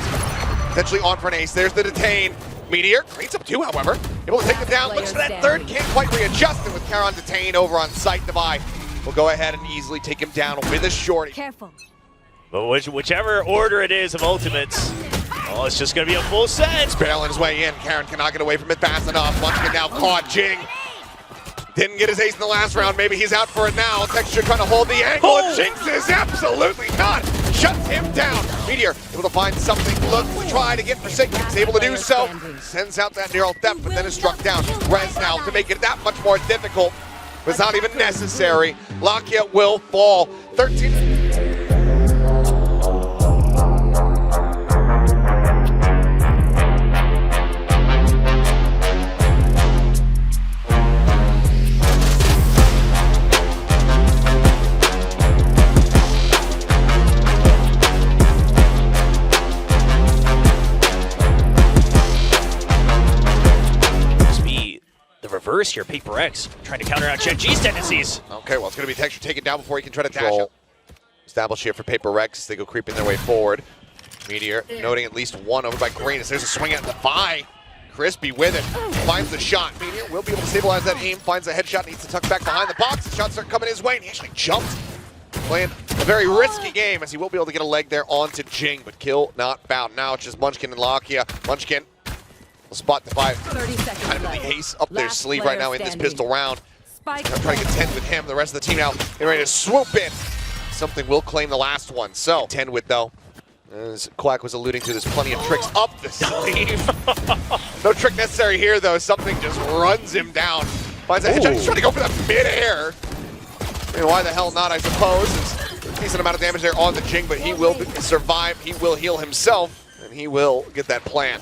Potentially on for an ace. There's the detain. Meteor cleans up 2, however. Able to take it down. Looks for that 3rd. Can't quite readjust it with Karan detained over on site. Devi will go ahead and easily take him down with a shorty. Careful. But whichever order it is of ultimates, oh, it's just going to be a full set. He's barreling his way in. Karan cannot get away from it fast enough. Munchkin now caught. Jing didn't get his ace in the last round. Maybe he's out for it now. Texture trying to hold the angle. And Jinx is absolutely not. Shuts him down. Meteor able to find something. Look to try to get Forsaken. He's able to do so. Sends out that neural theft, but then is struck down. Rez now to make it that much more difficult. But it's not even necessary. Lakia will fall. 13. Reverse here, PRX trying to counter out Gen.G's tendencies. Okay, well, it's going to be Texture taken down before he can try to dash out. Establish here for PRX. They go creeping their way forward. Meteor noting at least 1 over by Greenus. There's a swing at the Defi. Crispy with it. Finds the shot. Meteor will be able to stabilize that aim. Finds a headshot. Needs to tuck back behind the box. The shots start coming his way, and he actually jumped. Playing a very risky game as he will be able to get a leg there onto Jing, but kill not found. Now it's just Munchkin and Lakia. Munchkin will spot the 5. 30 seconds Kind of left. the ace up their Last sleeve player right now in this standing. pistol round. Spike Trying to contend with him. The rest of the team now getting ready to swoop in. Something will claim the last one. So, contend with though. As Quack was alluding to, there's plenty of tricks up the sleeve. No trick necessary here though. Something just runs him down. Finds a headshot. He's trying to go for the mid-air. I mean, why the hell not, I suppose. There's a decent amount of damage there on the Jing, but he will survive. He will heal himself, and he will get that plant.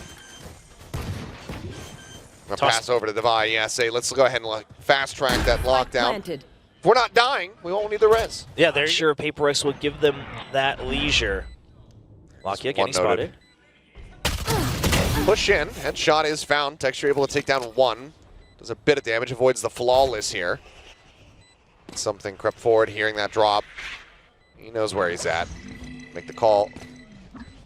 I'm gonna pass over to Devi. Yeah, say let's go ahead and fast track that lockdown. Planted. If we're not dying, we won't need the res. Yeah, they're sure PRX would give them that leisure. Lakia getting spotted. Push in. Headshot is found. Texture able to take down one. Does a bit of damage. Avoids the flawless here. Something crept forward, hearing that drop. He knows where he's at. Make the call.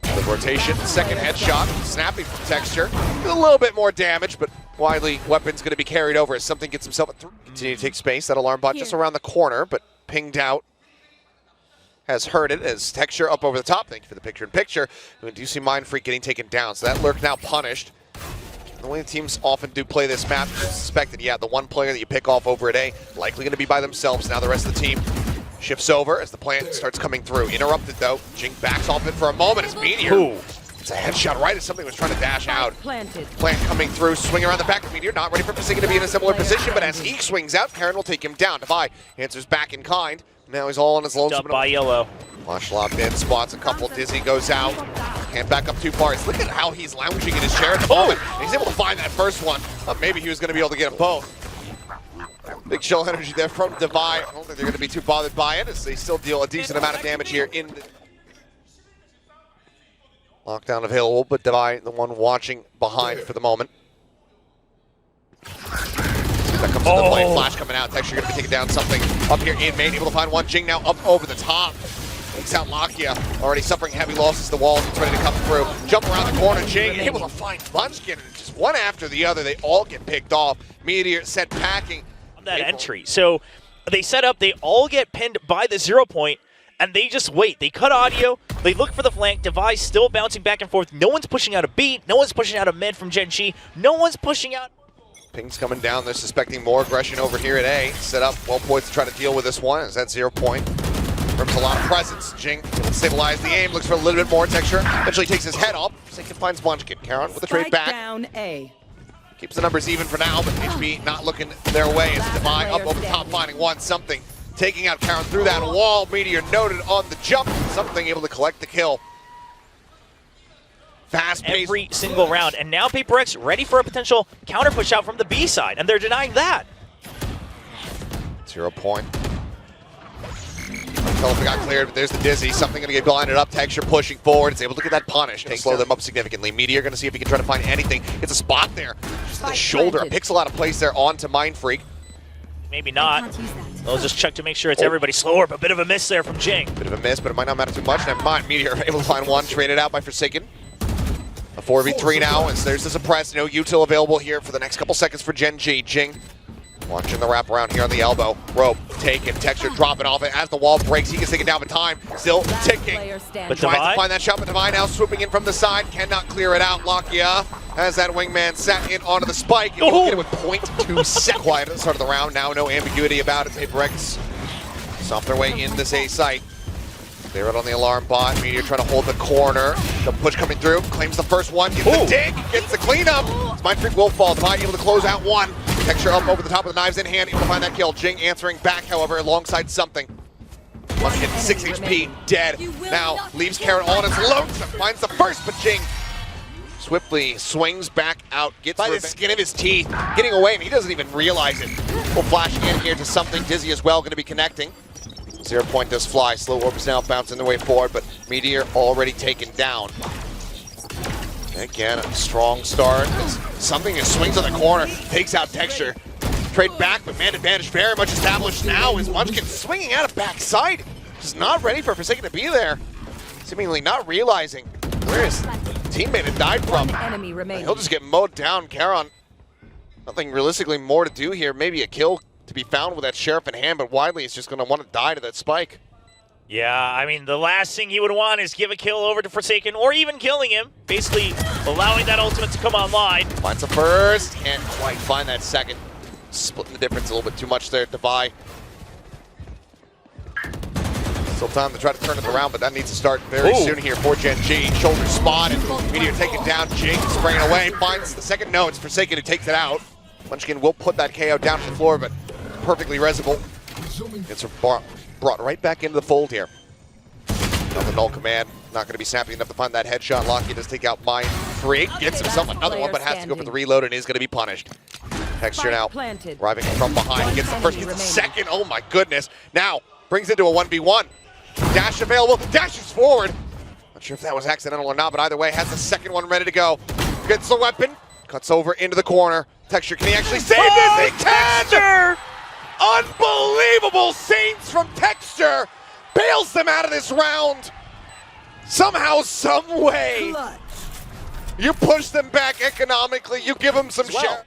The rotation. Second headshot. Snappy from Texture. A little bit more damage, but Widely weapon's going to be carried over as Something gets himself through. Continue to take space. That alarm bot just around the corner, but pinged out. Has heard it as Texture up over the top. Thank you for the picture-in-picture. We do see Mindfreak getting taken down, so that Lurk now punished. The way teams often do play this map, you suspected, yeah, the one player that you pick off over at A, likely going to be by themselves. Now the rest of the team shifts over as the plant starts coming through. Interrupted, though. Jing backs off it for a moment as Meteor. Ooh. It's a headshot right as Something was trying to dash out. Planted. Plant coming through, swing around the back of Meteor. Not ready for Forsaken to be in a similar position, but as he swings out, Karen will take him down. Devi answers back in kind. Now he's all on his lonesome. Up by yellow. Flash locked in, spots a couple. Dizzy goes out. Can't back up too far. Look at how he's lounging in his chair at the moment. He's able to find that first one. Maybe he was going to be able to get them both. Big chill energy there from Devi. I don't think they're going to be too bothered by it as they still deal a decent amount of damage here in the lockdown available, but Devi, the one watching behind for the moment. That comes into play. Flash coming out. Texture going to be taking down Something up here in main. Able to find one. Jing now up over the top. Takes out Lakia. Already suffering heavy losses to the walls. It's ready to come through. Jump around the corner. Jing able to find Munchkin. Just one after the other. They all get picked off. Meteor set packing. On that entry. So they set up. They all get pinned by the 0 point. And they just wait. They cut audio. They look for the flank. Devi still bouncing back and forth. No one's pushing out a beat. No one's pushing out a mid from Gen.G. No one's pushing out. Ping's coming down. They're suspecting more aggression over here at A. Set up well poised to try to deal with this one. Is that 0 point? Rips a lot of presence. Jing will stabilize the aim. Looks for a little bit more Texture. Eventually takes his head up. Forsaken finds Munchkin. Karen with the trade back. Down A. Keeps the numbers even for now, but HB not looking their way as Devi up over the top, finding one. Something taking out Karen through that wall. Meteor noted on the jump. Something able to collect the kill. Fast pace. Every single round. And now PRX ready for a potential counter push out from the B side. And they're denying that. 0 point. Telephone got cleared, but there's the Dizzy. Something going to get blinded up. Texture pushing forward. It's able to get that punish. Slow them up significantly. Meteor going to see if he can try to find anything. It's a spot there. Just the shoulder. Picks a lot of place there onto Mindfreak. Maybe not. They'll just check to make sure it's everybody slower, but a bit of a miss there from Jing. Bit of a miss, but it might not matter too much. Never mind. Meteor able to find one. Traded out by Forsaken. A 4v3 now, as there's the suppress. No util available here for the next couple seconds for Gen.G. Jing watching the wrap around here on the elbow. Rope taken. Texture dropping off it as the wall breaks. He gets taken down in time. Still ticking. But Tries Devi? to find that shot, but Devi now swooping in from the side. Cannot clear it out. Lakia has that wingman sat in onto the spike. And will get it with 0.2 seconds. Quiet at the start of the round. Now no ambiguity about it. PRX off their way in this A site. They're right on the alarm bot. Meteor trying to hold the corner. The push coming through. Claims the first one. Gets the dig. Gets the cleanup. Mindfreak will fall. Devi able to close out one. Texture up over the top of the knives in hand. Able to find that kill. Jing answering back, however, alongside Something. Munchkin 6 HP. Dead. Now leaves Karen all on his lonesome. Finds the first, but Jing swiftly swings back out. Gets by the skin of his teeth. Getting away, and he doesn't even realize it. Full flash in here to Something. Dizzy as well. Going to be connecting. 0 point does fly. Slow orbs now bouncing their way forward, but Meteor already taken down. Again, a strong start. Something just swings on the corner, takes out Texture. Trade back, but man advantage very much established now as Munchkin swinging out of backside. Just not ready for Forsaken to be there. Seemingly not realizing where his teammate had died from. Enemy remaining. He'll just get mowed down. Karen, nothing realistically more to do here. Maybe a kill to be found with that Sheriff in hand, but Widely is just going to want to die to that spike. Yeah, I mean, the last thing he would want is give a kill over to Forsaken, or even killing him. Basically, allowing that ultimate to come online. Finds the first, can't quite find that second. Splitting the difference a little bit too much there, Devi. Still time to try to turn it around, but that needs to start very soon here for Gen.G. Shoulder spot, and Meteor taken down. Jing spraying away, finds the second. No, it's Forsaken who takes it out. Munchkin will put that KO down to the floor, but perfectly resible. It's brought right back into the fold here. Now the null command, not going to be snappy enough to find that headshot. Locky does take out Mind. Freak gets himself another one, but has to go for the reload and is going to be punished. Texture now Planted. arriving from behind, gets the first, gets the second. Oh my goodness. Now brings it to a 1v1. Dash available, dashes forward. Not sure if that was accidental or not, but either way, has the second one ready to go. Gets the weapon, cuts over into the corner. Texture, can he actually save this? He can! Unbelievable scenes from Texture. Bails them out of this round. Somehow, some way. You push them back economically. You give them some share.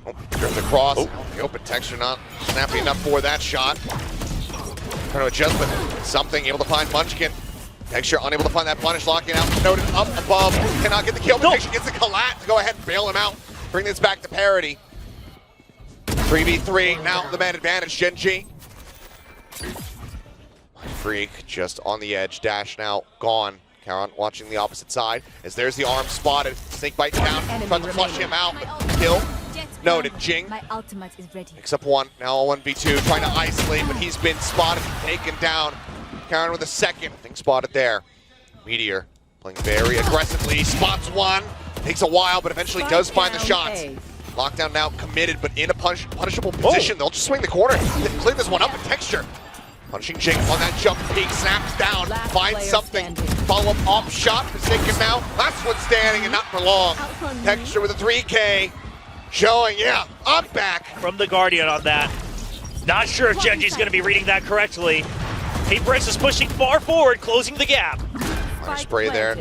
Oh, drift across. The open Texture not snappy enough for that shot. Trying to adjust, but something able to find Munchkin. Texture unable to find that punish, locking out. Noted up above. Cannot get the kill, but Texture gets the collat to go ahead and bail him out. Bring this back to parity. 3v3, now the man advantage, Gen.G. Freak just on the edge, dash now gone. Karon watching the opposite side as there's the arm spotted. Snake bite down, trying to flush him out. Kill. Noted, Jing. My ultimate is ready. Picks up one, now a 1v2, trying to isolate, but he's been spotted and taken down. Karon with a second, thing spotted there. Meteor playing very aggressively, spots one. Takes a while, but eventually does find the shots. Lockdown now committed, but in a punishable position. They'll just swing the corner, clean this one up with Texture. Punishing Jing on that jump peak, snaps down, finds something. Follow-up off shot, Forsaken now. Last one standing and not for long. Texture with a 3K, showing, yeah, I'm back. From the Guardian on that. Not sure if Gen.G's going to be reading that correctly. PRX is pushing far forward, closing the gap. Fire spray there.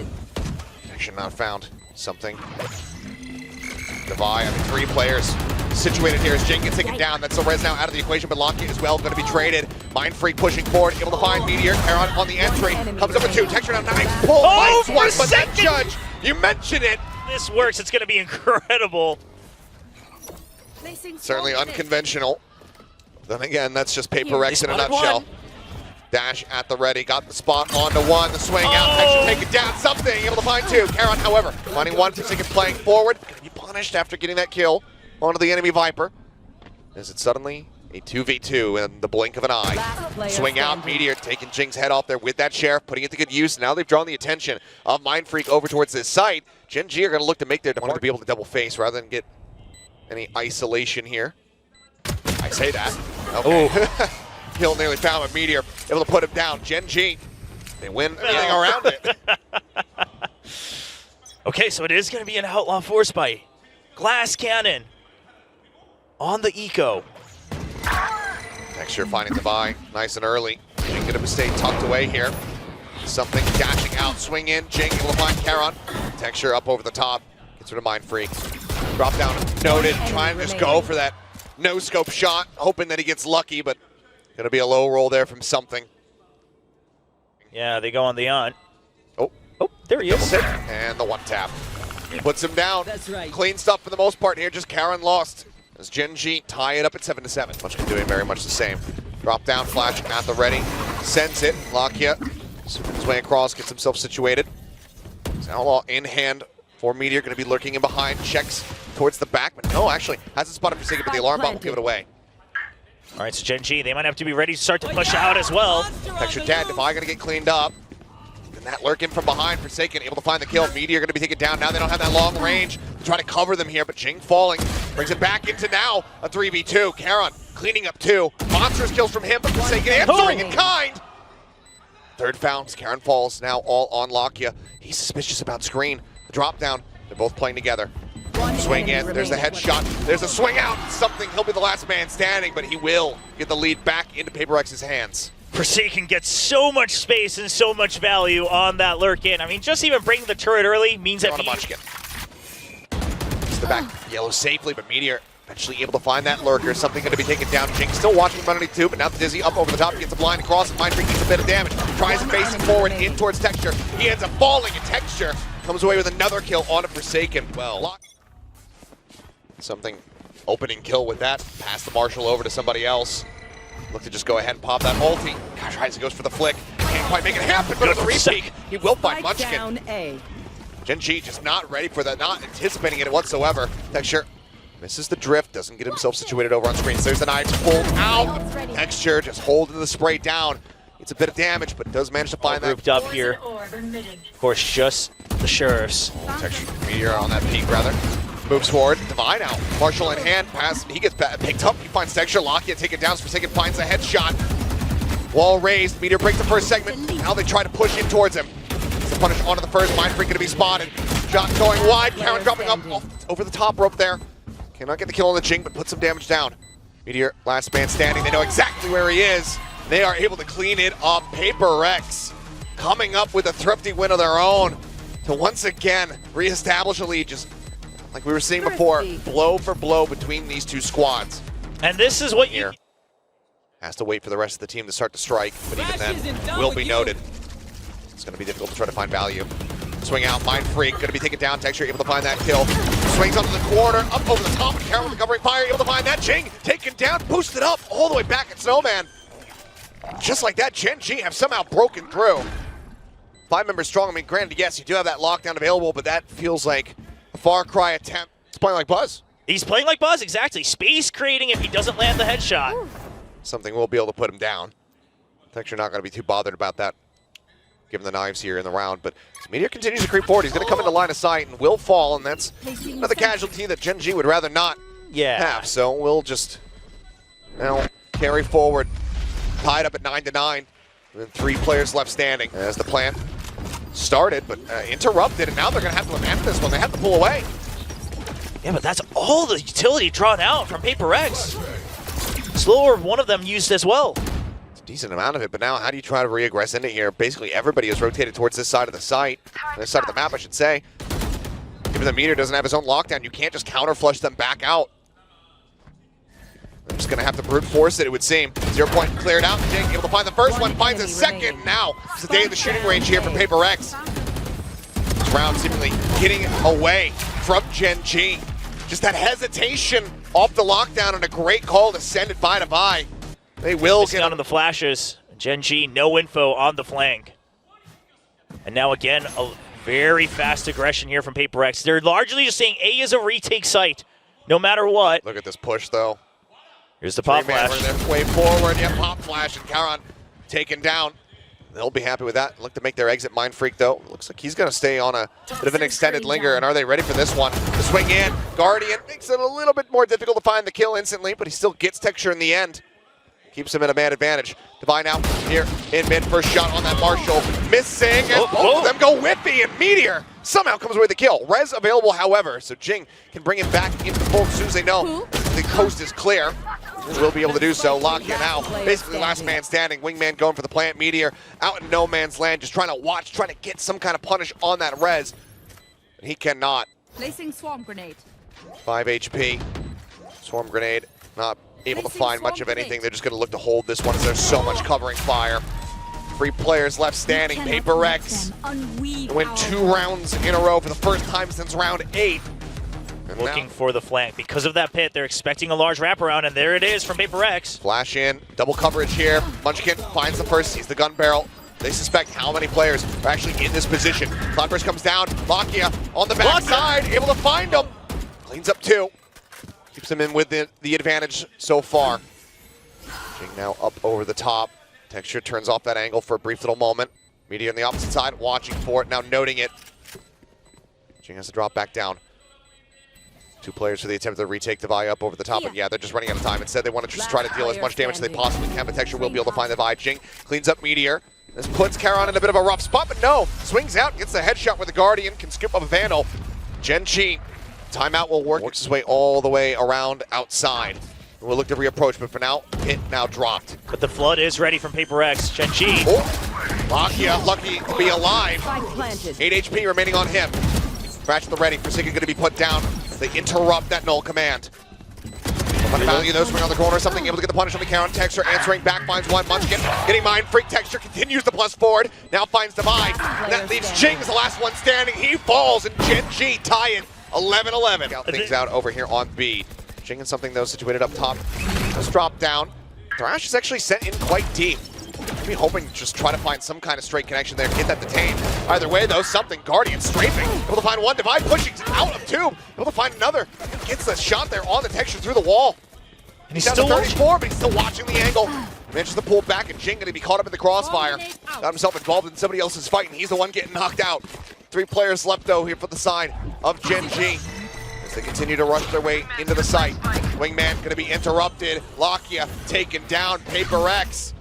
Action not found. Something. Devi, I mean, 3 players situated here as Jing gets taken down. That's the res now out of the equation, but Lockheed as well going to be traded. Mind Freak pushing forward, able to find Meteor. Karon on the entry, comes up with 2. Texture now, nice pull, finds one, but that Judge, you mentioned it. This works, it's going to be incredible. Certainly unconventional. Then again, that's just PRX in a nutshell. Dash at the ready, got the spot onto one, the swing out, Texture take it down, something, able to find 2. Karon, however, finding one, Forsaken playing forward, gonna be punished after getting that kill onto the enemy Viper. Is it suddenly a 2v2 in the blink of an eye? Swing out, Meteor taking Jing's head off there with that Sheriff, putting it to good use. Now they've drawn the attention of Mind Freak over towards this site. Gen.G are gonna look to make their demand to be able to double face rather than get any isolation here. I say that. Okay. Kill nearly found, but Meteor able to put him down. Gen.G, they win everything around it. Okay, so it is going to be an Outlaw Force Bite. Glass Cannon on the Eco. Texture finding the buy, nice and early. Jing gonna stay tucked away here. Something dashing out, swing in. Jing able to find Karon. Texture up over the top, gets rid of Mind Freak. Drop down, noted, trying to just go for that no-scope shot, hoping that he gets lucky, but gonna be a low roll there from something. Yeah, they go on the on. Oh, there he is. And the one tap. Puts him down. That's right. Clean stuff for the most part here, just Karon lost. As Gen.G tie it up at 7-7. Munchkin doing very much the same. Drop down, flash at the ready. Sends it, Lakia. His way across, gets himself situated. It's Outlaw in hand for Meteor, gonna be lurking in behind, checks towards the back, but no, actually, hasn't spotted Forsaken, but the alarm bot will give it away. All right, so Gen.G, they might have to be ready to start to push out as well. Texture dead, Devi gonna get cleaned up. And that lurking from behind, Forsaken able to find the kill. Meteor gonna be taken down. Now they don't have that long range to try to cover them here, but Jing falling. Brings it back into now a 3v2. Karon cleaning up 2. Monstrous kills from him, but Forsaken answering in kind. Third found, Karon falls now all on Lakia. He's suspicious about screen. The drop down, they're both playing together. Swing in, there's the headshot, there's a swing out, something, he'll be the last man standing, but he will get the lead back into PRX's hands. Forsaken gets so much space and so much value on that lurk in. I mean, just even bringing the turret early means that Munchkin. It's the back yellow safely, but Meteor eventually able to find that lurker. Something going to be taken down. Jing still watching him underneath 2, but now the Dizzy up over the top. He gets a blind across, and Mind Freak gets a bit of damage. Tries to face him forward in towards Texture. He ends up falling, and Texture comes away with another kill on a Forsaken. Well, something opening kill with that. Pass the Marshal over to somebody else. Look to just go ahead and pop that ulti. Gosh, tries to goes for the flick. Can't quite make it happen, but with the repeat, he will find Munchkin. Gen.G just not ready for that, not anticipating it whatsoever. Texture misses the drift, doesn't get himself situated over on screen. So there's the knives pulled out. Texture just holding the spray down. It's a bit of damage, but does manage to find that. Grouped up here. Of course, just the Sheriffs. Texture Meteor on that peak, rather. Moves forward. Divine out. Marshall in hand. Pass. He gets picked up. He finds Texture. Locky taken down. Forsaken finds a headshot. Wall raised. Meteor breaks the first segment. Now they try to push in towards him. It's a punish onto the first. Mind Freak going to be spotted. Shot going wide. Karen dropping up over the top rope there. Cannot get the kill on the Jing, but put some damage down. Meteor, last man standing. They know exactly where he is. They are able to clean it up. PRX coming up with a Thrifty win of their own to once again reestablish a lead, just like we were seeing before, blow for blow between these two squads. And this is what you... Has to wait for the rest of the team to start to strike, but even then, will be noted. It's going to be difficult to try to find value. Swing out, Mind Freak, going to be taken down. Texture able to find that kill. Swings onto the corner, up over the top, and Carol with the covering fire, able to find that. Jing taken down, boosted up, all the way back at Snowman. Just like that, Gen.G have somehow broken through. 5 members strong. I mean, granted, yes, you do have that lockdown available, but that feels like a far cry attempt. He's playing like Buzz. He's playing like Buzz, exactly. Space creating if he doesn't land the headshot. Something will be able to put him down. Texture not going to be too bothered about that, given the knives here in the round. But Meteor continues to creep forward. He's going to come into line of sight and will fall, and that's another casualty that Gen.G would rather not have. So we'll just now carry forward, tied up at 9-9. And then 3 players left standing as the plant started, but interrupted, and now they're going to have to abandon this one. They have to pull away. Yeah, but that's all the utility drawn out from PRX. Slower, one of them used as well. It's a decent amount of it, but now how do you try to re-aggress into here? Basically, everybody is rotated towards this side of the site, this side of the map, I should say. Given the Meteor doesn't have his own lockdown, you can't just counter flush them back out. I'm just going to have to brute force it, it would seem. 0 point cleared out. Jing able to find the first one, finds a second. Now it's the day of the shooting range here for PRX. This round seemingly getting away from Gen.G. Just that hesitation off the lockdown and a great call to send it bye to bye. They will get on the flashes. Gen.G, no info on the flank. And now again, a very fast aggression here from PRX. They're largely just saying A is a retake site, no matter what. Look at this push, though. Here's the pop flash. Their way forward. Yeah, pop flash, and Karan taken down. They'll be happy with that. Look to make their exit. Mind Freak, though. Looks like he's going to stay on a bit of an extended linger. And are they ready for this one? The swing in. Guardian makes it a little bit more difficult to find the kill instantly, but he still gets Texture in the end. Keeps him at a man advantage. Divine out here in mid. First shot on that Marshall. Missing. And both of them go whippy. And Meteor somehow comes away with the kill. Res available, however, so Jing can bring him back into the fold as soon as they know the coast is clear. Will be able to do so. Locky now, basically last man standing. Wingman going for the plant. Meteor out in no man's land, just trying to watch, trying to get some kind of punish on that res. And he cannot. Placing swarm grenade. 5 HP. Swarm grenade not able to find much of anything. They're just going to look to hold this one as there's so much covering fire. 3 players left standing. PRX win 2 rounds in a row for the first time since round 8. And looking for the flank. Because of that pit, they're expecting a large wraparound, and there it is from PRX. Flash in, double coverage here. Munchkin finds the first, sees the gun barrel. They suspect how many players are actually in this position. Cloudburst comes down, Lakia on the backside, able to find him. Cleans up 2. Keeps him in with the advantage so far. Jing now up over the top. Texture turns off that angle for a brief little moment. Meteor on the opposite side, watching for it, now noting it. Jing has to drop back down. 2 players for the attempt to retake the Vi up over the top, and yeah, they're just running out of time. Instead, they want to just try to deal as much damage as they possibly can, but Texture will be able to find the Vi. Jing cleans up Meteor. This puts Karan in a bit of a rough spot, but no. Swings out, gets the headshot with the Guardian, can scoop up a Vandal. Gen.G, timeout will works his way all the way around outside. We'll look to reapproach, but for now, hit now dropped. But the flood is ready from PRX. Gen.G. Lakia, lucky to be alive. 8 HP remaining on him. Crash at the ready. Forsaken going to be put down. They interrupt that null command. Value though, swing on the corner, something able to get the punish on the count. Texture answering back, finds one. Munchkin getting Mind Freak. Texture continues the plus forward. Now finds Divine. That leaves Jing as the last one standing. He falls, and Gen.G tie in 11-11. Got things out over here on B. Jing and something though situated up top. Just drop down. Thrash is actually sent in quite deep. Maybe hoping to just try to find some kind of straight connection there, get that detained. Either way though, something. Guardian strafing, able to find one. Divine pushing out of 2, able to find another. Gets the shot there on the Texture through the wall. And he's down still to 34, but he's still watching the angle. Manages to pull back, and Jing going to be caught up in the crossfire. Got himself involved in somebody else's fight, and he's the one getting knocked out. 3 players left though here for the side of Gen.G. As they continue to rush their way into the site. Wingman going to be interrupted. Lakia taken down. PRX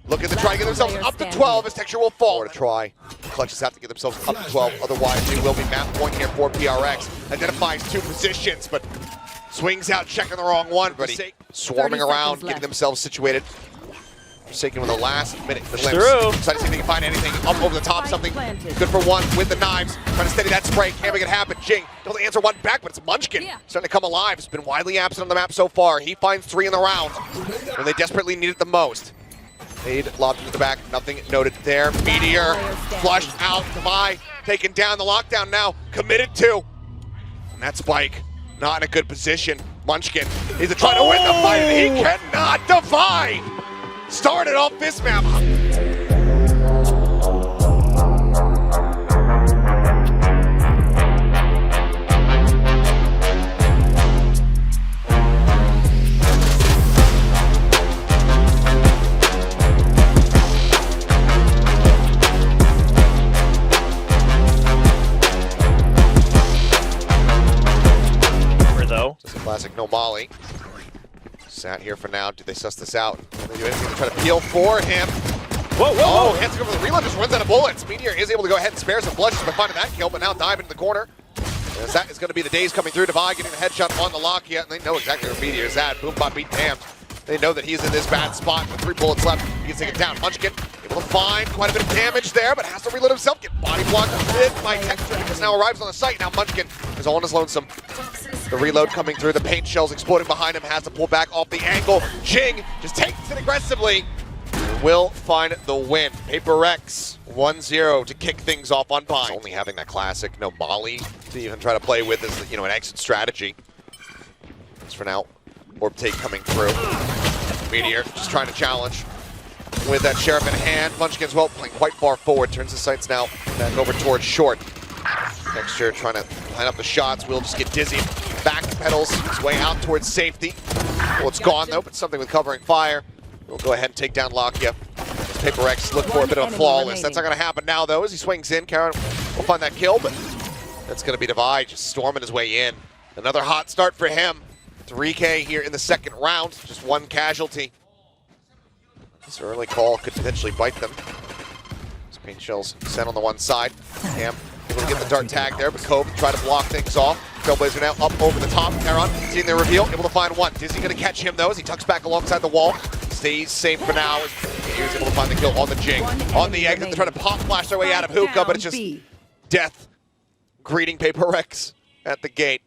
looking to try to get themselves up to 12 as Texture will fall. Or to try. Clutches have to get themselves up to 12. Otherwise, they will be map point here for PRX. Identifies 2 positions, but swings out, checking the wrong one. But swarming around, getting themselves situated. Forsaken with the last minute glimpse. Through. Trying to see if they can find anything up over the top. Something good for one with the knives. Trying to steady that spray. Can't make it happen. Jing doesn't answer one back, but it's Munchkin starting to come alive. It's been widely absent on the map so far. He finds 3 in the round when they desperately need it the most. Aid lobbed into the back. Nothing noted there. Meteor flushed out. Defy taken down. The lockdown now committed to. And that Spike not in a good position. Munchkin is trying to win the fight, and he cannot. Defy started off this map. Just a classic no molly. Sat here for now. Do they suss this out? Can they do anything to try to peel for him? Whoa! Oh, has to go for the reload, just runs out of bullets. Meteor is able to go ahead and spare some blushes by finding that kill, but now dive into the corner. As that is going to be the days coming through. Divide getting the headshot on the Lakia, and they know exactly where Meteor is at. Boombot beat damned. They know that he's in this bad spot with 3 bullets left. He can take it down. Munchkin able to find quite a bit of damage there, but has to reload himself. Get body blocked a bit by Texture because now arrives on the site. Now Munchkin is all on his lonesome. The reload coming through, the paint shells exploding behind him, has to pull back off the angle. Jing just takes it aggressively. Will find the win. PRX 1-0 to kick things off on Bind. Only having that classic no molly to even try to play with is, an exit strategy. As for now, orb take coming through. Meteor just trying to challenge with that Sheriff in hand. Munchkin's well playing quite far forward. Turns the sights now back over towards short. Texture trying to line up the shots. Will just get dizzy. Back pedals his way out towards safety. Well, it's gone though, but something with covering fire. We'll go ahead and take down Lakia. PRX look for a bit of a flawless. That's not going to happen now though as he swings in. Karen will find that kill, but that's going to be Divide just storming his way in. Another hot start for him. 3K here in the second round. Just 1 casualty. This early call could potentially bite them. This paint shells sent on the one side. Cam able to get the dart tag there, but Cove try to block things off. Trailblazer now up over the top. Heron seeing the reveal, able to find one. Dizzy going to catch him though as he tucks back alongside the wall. Stays safe for now. He was able to find the kill on the Jing. On the exit, they're trying to pop flash their way out of Hookah, but it's just death greeting PRX at the gate.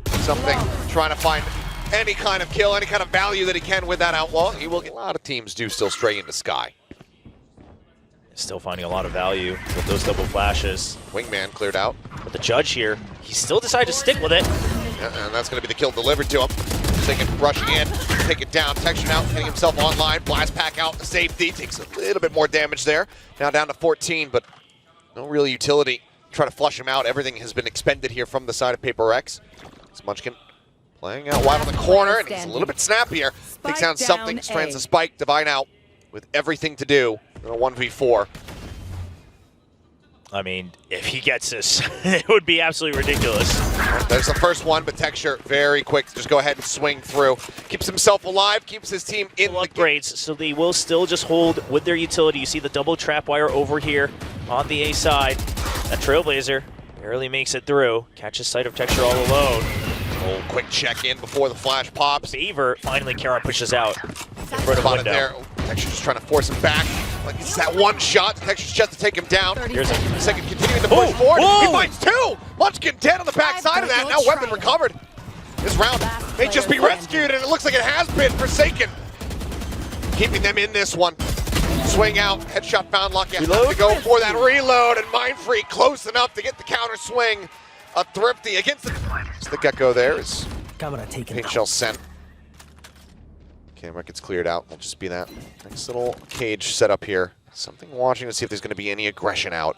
Something trying to find any kind of kill, any kind of value that he can with that outlaw. He will get. A lot of teams do still stray into Sky. Still finding a lot of value with those double flashes. Wingman cleared out. But the Judge here, he still decided to stick with it. Yeah, and that's going to be the kill delivered to him. Taking, rushing in, take it down. Texture now getting himself online. Blast pack out to safety. Takes a little bit more damage there. Now down to 14, but no real utility. Try to flush him out. Everything has been expended here from the side of PRX. It's Munchkin playing out wide on the corner, and he's a little bit snappier. Takes down something, strands a Spike. Divine out with everything to do in a 1v4. I mean, if he gets this, it would be absolutely ridiculous. There's the first one, but Texture very quick to just go ahead and swing through. Keeps himself alive, keeps his team in the upgrades, so they will still just hold with their utility. You see the double trap wire over here on the A side. That Trailblazer barely makes it through. Catches sight of Texture all alone. Oh, quick check in before the flash pops. Favor, finally Karen pushes out in front of the window. There. Texture just trying to force him back. Like it's that one shot. Texture's just to take him down. Here's a second, continuing to push forward. He finds 2. Munchkin dead on the backside of that. Now weapon recovered. This round may just be rescued, and it looks like it has been. Forsaken keeping them in this one. Swing out, headshot found. Lucky has to go for that reload, and Mindfreak close enough to get the counter swing. A Thrifty against the Gecko there is paint shell sent. Camera gets cleared out. Will just be that nice little cage set up here. Something watching to see if there's going to be any aggression out.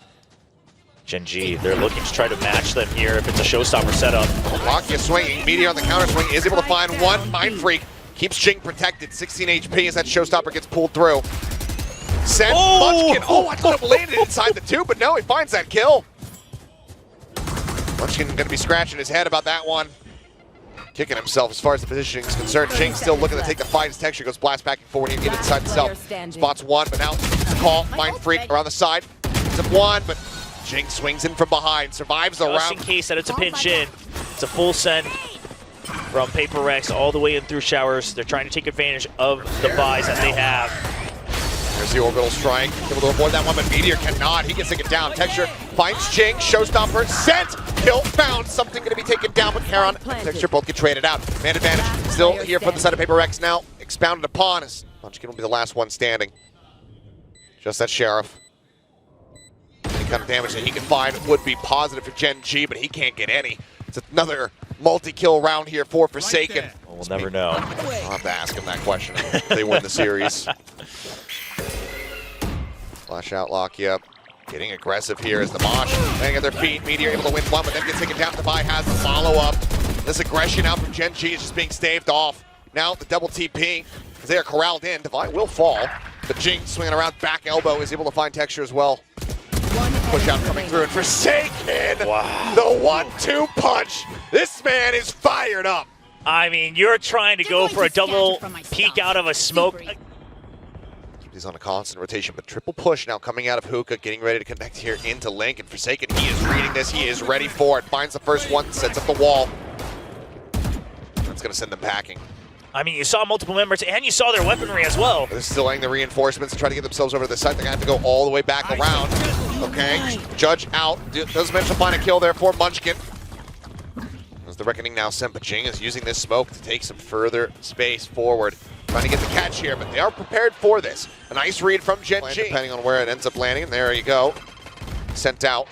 Gen.G, they're looking to try to match them here if it's a showstopper setup. Lakia swinging, Meteor on the counter swing, is able to find one. Mindfreak keeps Jing protected. 16 HP as that showstopper gets pulled through. Sent Munchkin. Oh, I thought it landed inside the 2, but no, he finds that kill. Munchkin going to be scratching his head about that one. Kicking himself as far as the positioning is concerned. Jing still looking to take the fight as Texture goes blast back and forward and get inside himself. Spots one, but now call, Mind Freak around the side. Picks up one, but Jing swings in from behind, survives the round. Just in case that it's a pinch in. It's a full send from PRX all the way in through showers. They're trying to take advantage of the buys that they have. There's the orbital strike, able to avoid that one, but Meteor cannot. He gets taken down. Texture finds Jing, showstopper, sent, kill found. Something going to be taken down, but Charon and Texture both get traded out. Man advantage still here from the side of PRX now, expounded upon as Munchkin will be the last one standing. Just that Sheriff. Any kind of damage that he can find would be positive for Gen.G, but he can't get any. It's another multi-kill round here for Forsaken. Well, we'll never know. I'll have to ask him that question if they win the series. Flash out, lock you up. Getting aggressive here as the Mosh laying at their feet. Meteor able to win one, but then gets taken down. Devi has the follow-up. This aggression out from Gen.G is just being staved off. Now the double TP, as they are corralled in. Devi will fall, but Jing swinging around back elbow is able to find Texture as well. Push out coming through, and Forsaken, wow. The 1-2 punch. This man is fired up. I mean, you're trying to go for a double peek out of a smoke. He's on a constant rotation, but triple push now coming out of Hookah, getting ready to connect here into Link. And Forsaken, he is reading this, he is ready for it. Finds the first one, sets up the wall. That's going to send them packing. I mean, you saw multiple members, and you saw their weaponry as well. They're still laying the reinforcements to try to get themselves over to the site. They're going to have to go all the way back around. Okay, Judge out. Doesn't manage to find a kill there for Munchkin. As the Reckoning now sent, but Jing is using this smoke to take some further space forward. Trying to get the catch here, but they are prepared for this. A nice read from Gen.G. Depending on where it ends up landing. And there you go. Sent out.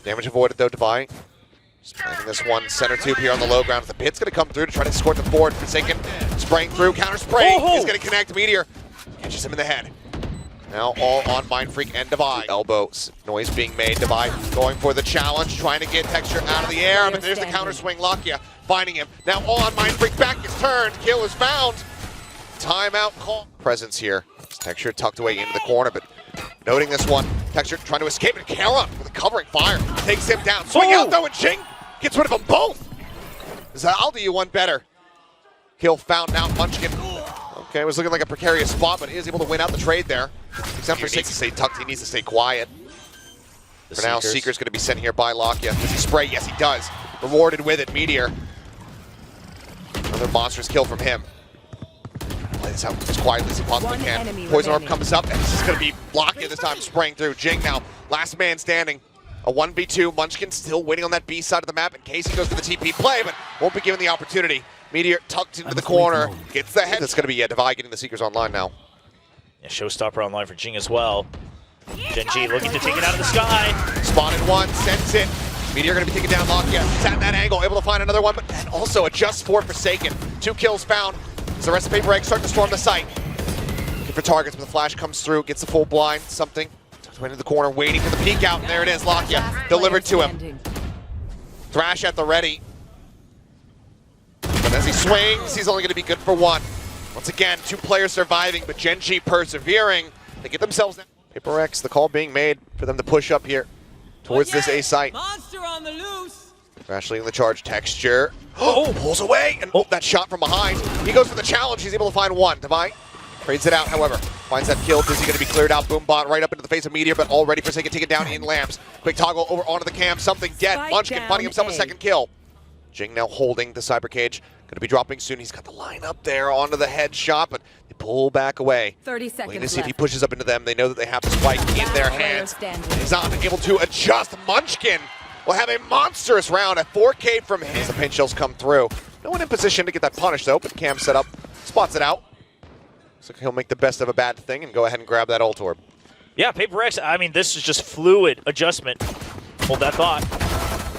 Damage avoided though, Devi. Spraying this one center tube here on the low ground. The pit's going to come through to try to escort the forward. Forsaken spraying through. Counter spray. He's going to connect. Meteor catches him in the head. Now all on Mind Freak and Devi. Elbow noise being made. Devi going for the challenge. Trying to get Texture out of the air. But there's the counter swing. Lakia finding him. Now all on Mind Freak. Back is turned. Kill is found. Timeout call. Presence here. Texture tucked away into the corner, but noting this one. Texture trying to escape, and Charon with a covering fire. Takes him down. Swing out though, and Jing gets rid of them both. I'll do you one better. Kill found now, Munchkin. Okay, it was looking like a precarious spot, but he is able to win out the trade there. Except for Six to stay tucked, he needs to stay quiet. For now, Seeker's going to be sent here by Lakia. Does he spray? Yes, he does. Rewarded with it, Meteor. Another monstrous kill from him. Play this out as quietly as he possibly can. Poison Orb comes up, and this is going to be Lakia this time, spraying through. Jing now, last man standing. A 1v2, Munchkin still waiting on that B side of the map in case he goes to the TP play, but won't be given the opportunity. Meteor tucked into the corner, gets the head. That's going to be Devi getting the Seekers online now. Yeah, showstopper online for Jing as well. Gen.G looking to take it out of the sky. Spotted one, sends it. Meteor going to be taken down, Lakia. It's at that angle, able to find another one, but also adjust for Forsaken. 2 kills found. As the rest of PRX start to storm the site. Looking for targets, but the flash comes through, gets the full blind, something. Went into the corner, waiting for the peek out, and there it is, Lakia. Delivered to him. Thrash at the ready. But as he swings, he's only going to be good for one. Once again, 2 players surviving, but Gen.G persevering. They get themselves down. PRX, the call being made for them to push up here towards this A site. Monster on the loose. Thrash leading the charge. Texture. Oh, pulls away, and that shot from behind. He goes for the challenge. He's able to find one. Devi trades it out, however. Finds that kill. Dizzy going to be cleared out. Boombot right up into the face of Meteor, but already Forsaken taken down in Lamps. Quick toggle over onto the cam. Something dead. Munchkin finding himself a second kill. Jing now holding the Cyber Cage. Going to be dropping soon. He's got the line up there onto the headshot, but they pull back away. 30 seconds waiting to see if he pushes up into them. They know that they have the spike in their hands. He's not able to adjust. Munchkin will have a monstrous round at 4K from him. As the paint shells come through. No one in position to get that punish though, but Cam set up, spots it out. So he'll make the best of a bad thing and go ahead and grab that ult orb. Yeah, PRX, I mean, this is just fluid adjustment. Hold that thought.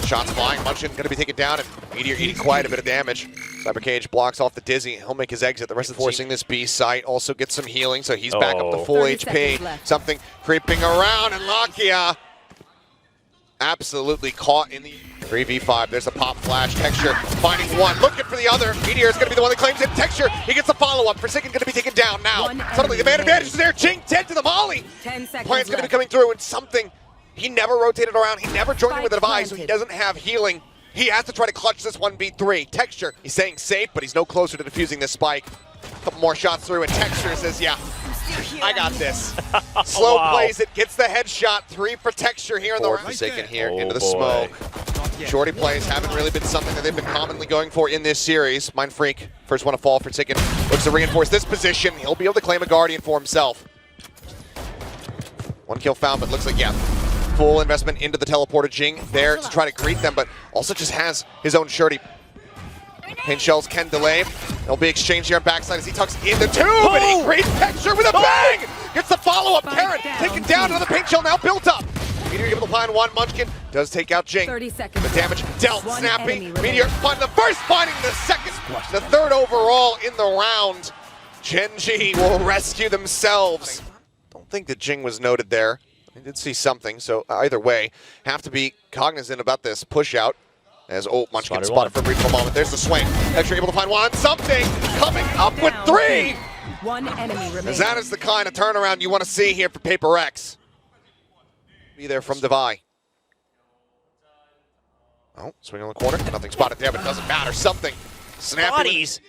Shots flying, Munchkin going to be taken down, and Meteor eating quite a bit of damage. Cyber Cage blocks off the Dizzy. He'll make his exit. The rest of forcing this B site. Also gets some healing, so he's back up to full HP. Something creeping around, and Lakia absolutely caught in the 3v5. There's a pop flash. Texture finding one, looking for the other. Meteor is going to be the one that claims it. Texture, he gets the follow-up. Forsaken going to be taken down now. Suddenly the man advantage is there. Jing dead to the molly. 10 seconds Plant's going to be coming through, and something He never rotated around. He never joined in with a Spike device, so he planted. doesn't have healing. He has to try to clutch this 1v3. Texture, he's saying safe, but he's no closer to defusing this spike. A couple more shots through, and Texture says, yeah, I got this. Slow Wow. plays it, gets the headshot. 3 for Texture here in the round. Forsaken here Oh, into the boy. smoke. Shorty plays haven't really been something that they've been commonly going for in this series. Mindfreak, first one to fall, Forsaken looks to reinforce this position. He'll be able to claim a Guardian for himself. 1 kill found, but looks like, yeah, full investment into the teleporter. Jing there to try to greet them, but also just has his own Shorty. Paint shells can delay. There'll be exchange here on backside as he tucks in the tube, and he greets Texture with a bang! Gets the follow-up. Karen taken down, another paint shell now built up. Meteor able to find one. Munchkin does take out Jing. 30 seconds. The damage dealt. One Snappy. enemy remaining. Meteor finding the first, finding the second. The third overall in the round. Gen.G will rescue themselves. Don't think that Jing was noted there. I did see something, so either way, have to be cognizant about this push out. As Munchkin spotted for a brief moment. There's the swing. Texture able to find one. Something coming up with 3. One enemy remaining. As that is the kind of turnaround you want to see here for PRX. Be there from Devi. Oh, swing on the corner. Nothing spotted there, but it doesn't matter. Something. Snappy. Bodies.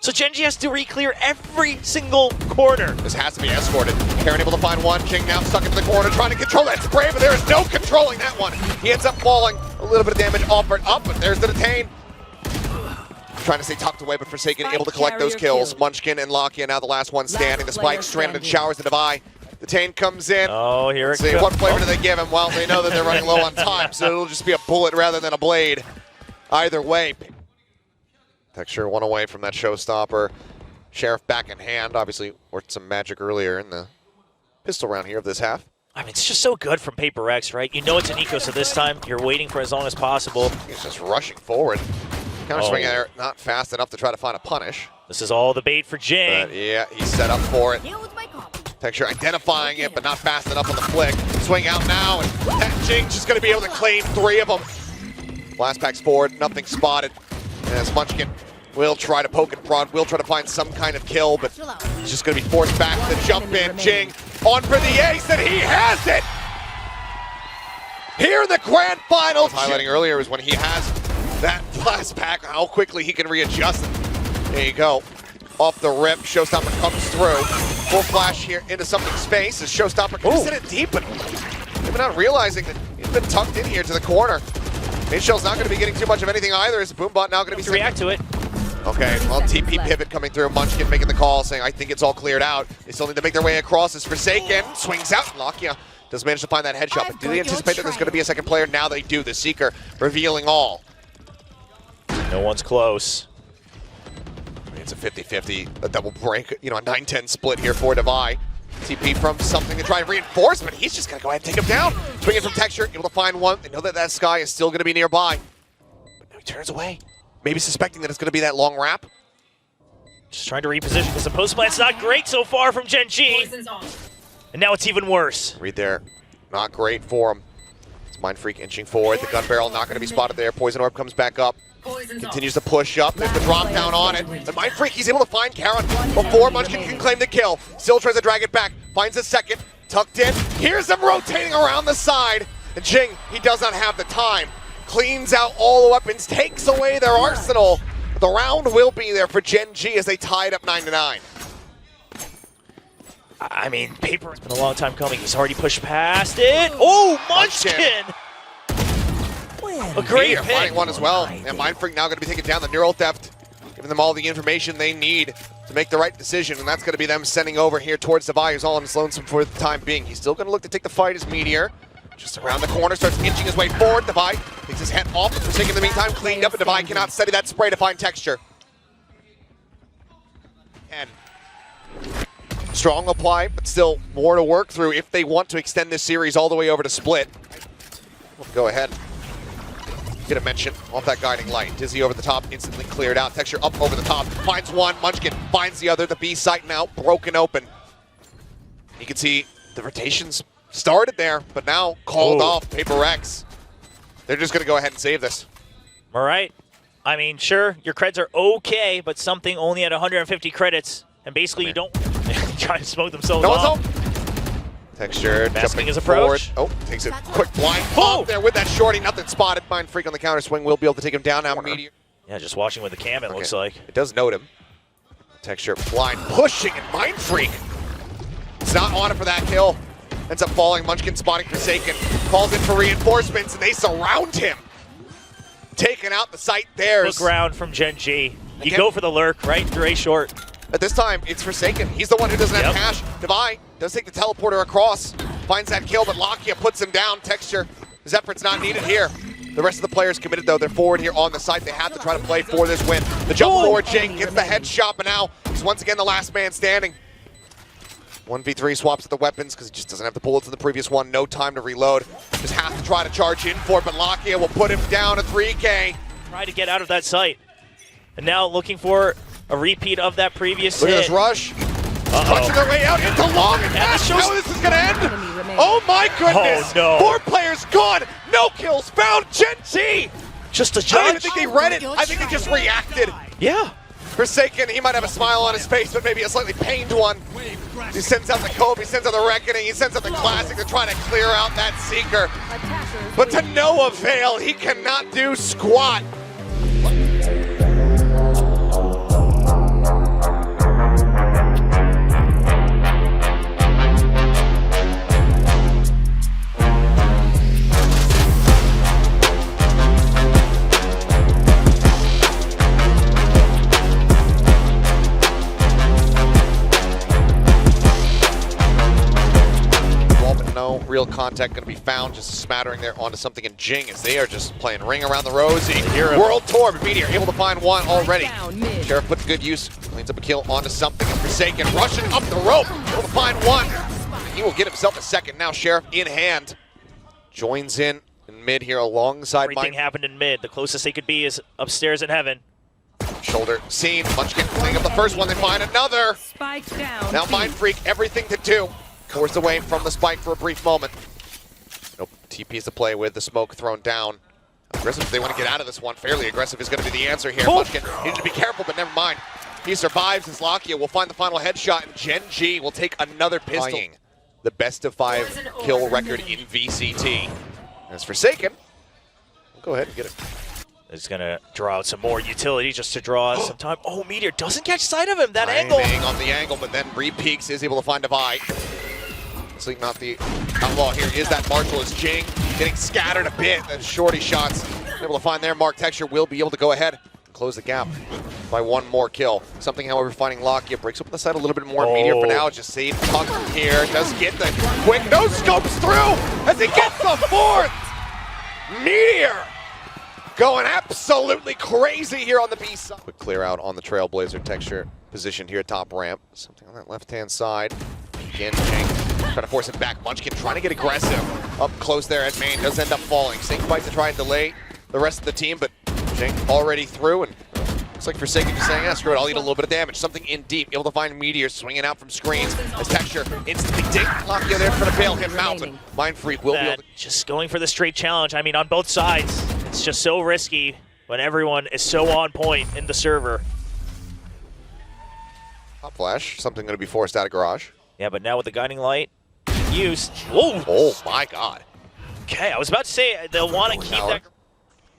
So Gen.G has to re-clear every single corner. This has to be escorted. Karen able to find one. Jing now stuck into the corner, trying to control that spray, but there is no controlling that one. He ends up falling. A little bit of damage offered up, but there's the detain. Trying to stay tucked away, but Forsaken able to collect those kills. Munchkin and Lakia now the last one standing. The spike stranded and showers the Devi. The Detain comes in. Oh, here it See, goes. what flavor do they give him? Well, they know that they're running low on time, so it'll just be a bullet rather than a blade. Either way. Texture one away from that showstopper. Sheriff back in hand. Obviously worked some magic earlier in the pistol round here of this half. I mean, it's just so good from PRX, right? You know it's an eco, so this time you're waiting for as long as possible. He's just rushing forward. Counter swing Oh. there, not fast enough to try to find a punish. This is all the bait for Jing. But yeah, he's set up for it. Texture identifying it, but not fast enough on the flick. Swing out now, and that Jing's just going to be able to claim 3 of them. Blast packs forward, nothing spotted. As Munchkin will try to poke and prod, will try to find some kind of kill, but he's just going to be forced back to jump in. Jing on for the ace, and he has it! Here in the grand finals. Highlighting earlier was when he has that blast pack, how quickly he can readjust it. There you go. Off the rip, Showstopper comes through. Full flash here into something's face as Showstopper could hit it deep, but maybe not realizing that he's been tucked in here to the corner. Shell's not going to be getting too much of anything either. Is Boombot now going to be React to it. Okay, well, TP pivot coming through. Munchkin making the call, saying, I think it's all cleared out. They still need to make their way across. As Forsaken swings out. Lakia does manage to find that headshot, but do they anticipate that there's going to be a second player? Now they do. The Seeker revealing all. No one's close. It's a 50-50, a double break, a 9-10 split here for Devi. TP from something to try and reinforce, but he's just going to go ahead and take him down. Swinging from Texture, able to find one. They know that that Sky is still going to be nearby. But now he turns away, maybe suspecting that it's going to be that long wrap. Just trying to reposition because the post plant's not great so far from Gen.G. And now it's even worse. Read there, not great for him. It's Mindfreak inching forward. The gun barrel not going to be spotted there. Poison Orb comes back up. Continues to push up. There's the drop down on it. And Mindfreak, he's able to find Karen before Munchkin can claim the kill. Still tries to drag it back. Finds a second. Tucked in. Here's him rotating around the side. And Jing, he does not have the time. Cleans out all the weapons. Takes away their arsenal. But the round will be there for Gen.G as they tie it up 9-9. I mean, paper, it's been a long time coming. He's already pushed past it. Oh, Munchkin! A great Meteor pick. finding one as well. And Mindfreak now going to be taking down the neural theft, giving them all the information they need to make the right decision, and that's going to be them sending over here towards Devi, who's all on his lonesome for the time being. He's still going to look to take the fight as Meteor. Just around the corner, starts inching his way forward. Devi takes his head off, Forsaken in the meantime, cleaned up, and Devi cannot study that spray to find Texture. And strong apply, but still more to work through if they want to extend this series all the way over to split. We'll go ahead. Get a mention off that guiding light. Dizzy over the top, instantly cleared out. Texture up over the top, finds one. Munchkin finds the other. The B site now broken open. You can see the rotations started there, but now called off. PRX. They're just going to go ahead and save this. All right. I mean, sure, your creds are okay, but something only at 150 credits. And basically, you don't try to smoke themselves No one's off. home. Texture Masking jumping his forward. approach. Oh, takes a quick blind Oh! up there with that shorty. Nothing spotted. Mind Freak on the counter swing will be able to take him down now. Meteor. Yeah, just watching with the cam, it looks like. It does note him. Texture blind pushing and Mind Freak. It's not on it for that kill. Ends up falling. Munchkin spotting Forsaken. Calls in for reinforcements and they surround him. Taking out the site there. Look around from Gen.G. You Again. go for the lurk, right? Gray short. At this time, it's Forsaken. He's the one who doesn't have cash. Devi does take the teleporter across. Finds that kill, but Lakia puts him down. Texture. His effort's not needed here. The rest of the players committed, though. They're forward here on the site. They have to try to play for this win. The jump forward, Jake gets the headshot, but now he's once again the last man standing. 1v3 swaps at the weapons because he just doesn't have the bullets in the previous one. No time to reload. Just has to try to charge in for it, but Lakia will put him down to 3K. Try to get out of that site. And now looking for a repeat of that previous Look hit. at this rush. Punching their way out into long and that's how this is going to end. Oh my goodness. Oh, no. 4 players gone. No kills found. Gen.G. Just a I judge. don't even think they read it. I think they just reacted. Yeah. Forsaken, he might have a smile on his face, but maybe a slightly pained one. He sends out the Kobe, he sends out the Reckoning, he sends out the Classic to try to clear out that Seeker. But to no avail, he cannot do squat. No real contact going to be found, just smattering there onto something in Jing as they are just playing Ring Around the Rosie. World Tour, but Meteor able to find one already. Sheriff put good use, cleans up a kill onto something. Forsaken rushing up the rope, able to find one. He will get himself a second now. Sheriff in hand. Joins in mid here alongside Everything happened in mid. The closest they could be is upstairs in heaven. Shoulder seen. Munchkin cleaning up the first one. They find another. Spike down. Now Mind Freak, everything to do. Forced away from the spike for a brief moment. Nope, TP's to play with, the smoke thrown down. Aggressive, they want to get out of this one. Fairly aggressive is going to be the answer here. Munchkin needs to be careful, but never mind. He survives as Lakia will find the final headshot, and Gen.G will take another pistol. The best of 5 kill record in VCT. As Forsaken, we'll go ahead and get it. He's going to draw out some more utility just to draw some time. Oh, Meteor doesn't catch sight of him. That angle. On the angle, but then re-peeks, is able to find Devi. Sleep not the outlaw here is that Marshall is Jing getting scattered a bit. And shorty shots able to find there. Mark Texture will be able to go ahead and close the gap by one more kill. Something, however, finding Lakia breaks open the side a little bit more. Meteor for now just save Puck from here. Does get the quick no scopes through as he gets the 4th. Meteor going absolutely crazy here on the B side. Quick clear out on the Trailblazer. Texture positioned here top ramp. Something on that left-hand side. Again, Jing trying to force him back. Munchkin trying to get aggressive. Up close there at main. Does end up falling. Sink fight to try and delay the rest of the team, but Jing already through, and looks like Forsaken just saying, yeah, screw it, I'll eat a little bit of damage. Something in deep. Able to find Meteor swinging out from screens. As Texture instantly ding. Lakia there trying to bail him out, and Mind Freak will be able to... Just going for the straight challenge. I mean, on both sides, it's just so risky when everyone is so on point in the server. Pop flash. Something going to be forced out of garage. Yeah, but now with the guiding light used. Whoa. Oh my god. Okay, I was about to say they'll want to keep that.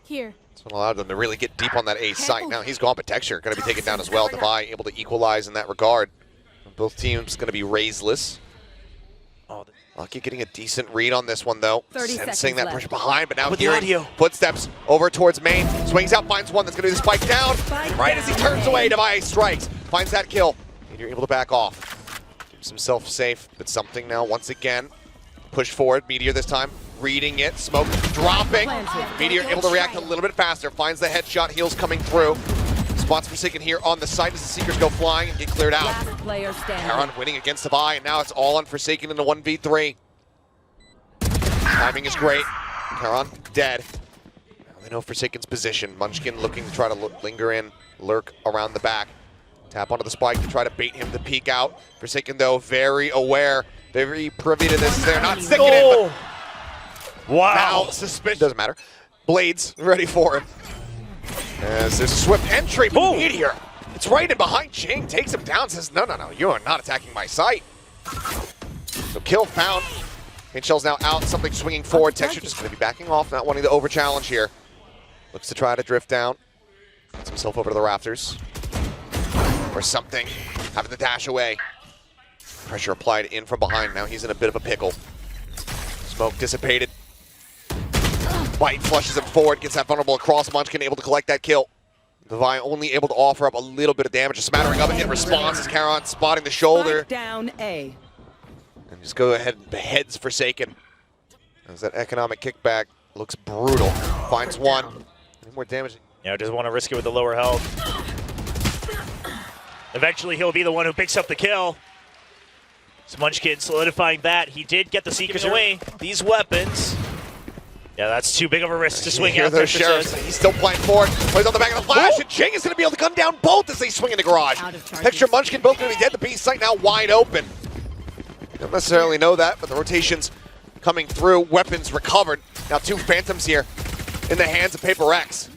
Here. It's what allowed them to really get deep on that A site. Now he's gone, but Texture going to be taken down as well. Devi able to equalize in that regard. Both teams going to be raiseless. Oh, Lakia getting a decent read on this one though. 30 Sensing that seconds pressure left. behind, but now With the hearing audio. footsteps over towards main. Swings out, finds one that's going to do the spike down. Right as he turns away, Devi strikes. Finds that kill. And you're able to back off. Keeps himself safe, but something now once again. Push forward, Meteor this time. Reading it, smoke dropping. Meteor able to react a little bit faster. Finds the headshot, heals coming through. Spots Forsaken here on the site as the Seekers go flying and get cleared out. Last player standing. Caron winning against Devi, and now it's all on Forsaken in the 1v3. Timing is great. Caron dead. Now they know Forsaken's position. Munchkin looking to try to linger in, lurk around the back. Tap onto the spike to try to bait him to peek out. Forsaken, though, very aware, very privy to this. They're not sticking it, but wow. now suspicion. Doesn't matter. Blades ready for him. As there's a swift entry, but Meteor, it's right in behind Jing, takes him down, says, no, you are not attacking my site. So kill found. Shell's now out, something swinging forward. Texture just going to be backing off, not wanting to over-challenge here. Looks to try to drift down. Gets himself over to the rafters. Or something. Having to dash away. Pressure applied in from behind. Now he's in a bit of a pickle. Smoke dissipated. Bite flushes him forward, gets that vulnerable across. Munchkin able to collect that kill. Divine only able to offer up a little bit of damage. A smattering of it in response as Charon spotting the shoulder. Spike down A. And just go ahead and beheads Forsaken. As that economic kickback looks brutal. Finds one. Any more damage? Yeah, doesn't want to risk it with the lower health. Eventually, he'll be the one who picks up the kill. So Munchkin solidifying that. He did get the Seekers away. These weapons. Yeah, that's too big of a risk to swing out. Those sheriffs. He's still playing forward. Plays on the back of the flash, and Jing is going to be able to gun down both as they swing in the garage. Texture, Munchkin both going to be dead. The B site now wide open. Don't necessarily know that, but the rotations coming through. Weapons recovered. Now 2 Phantoms here in the hands of PRX.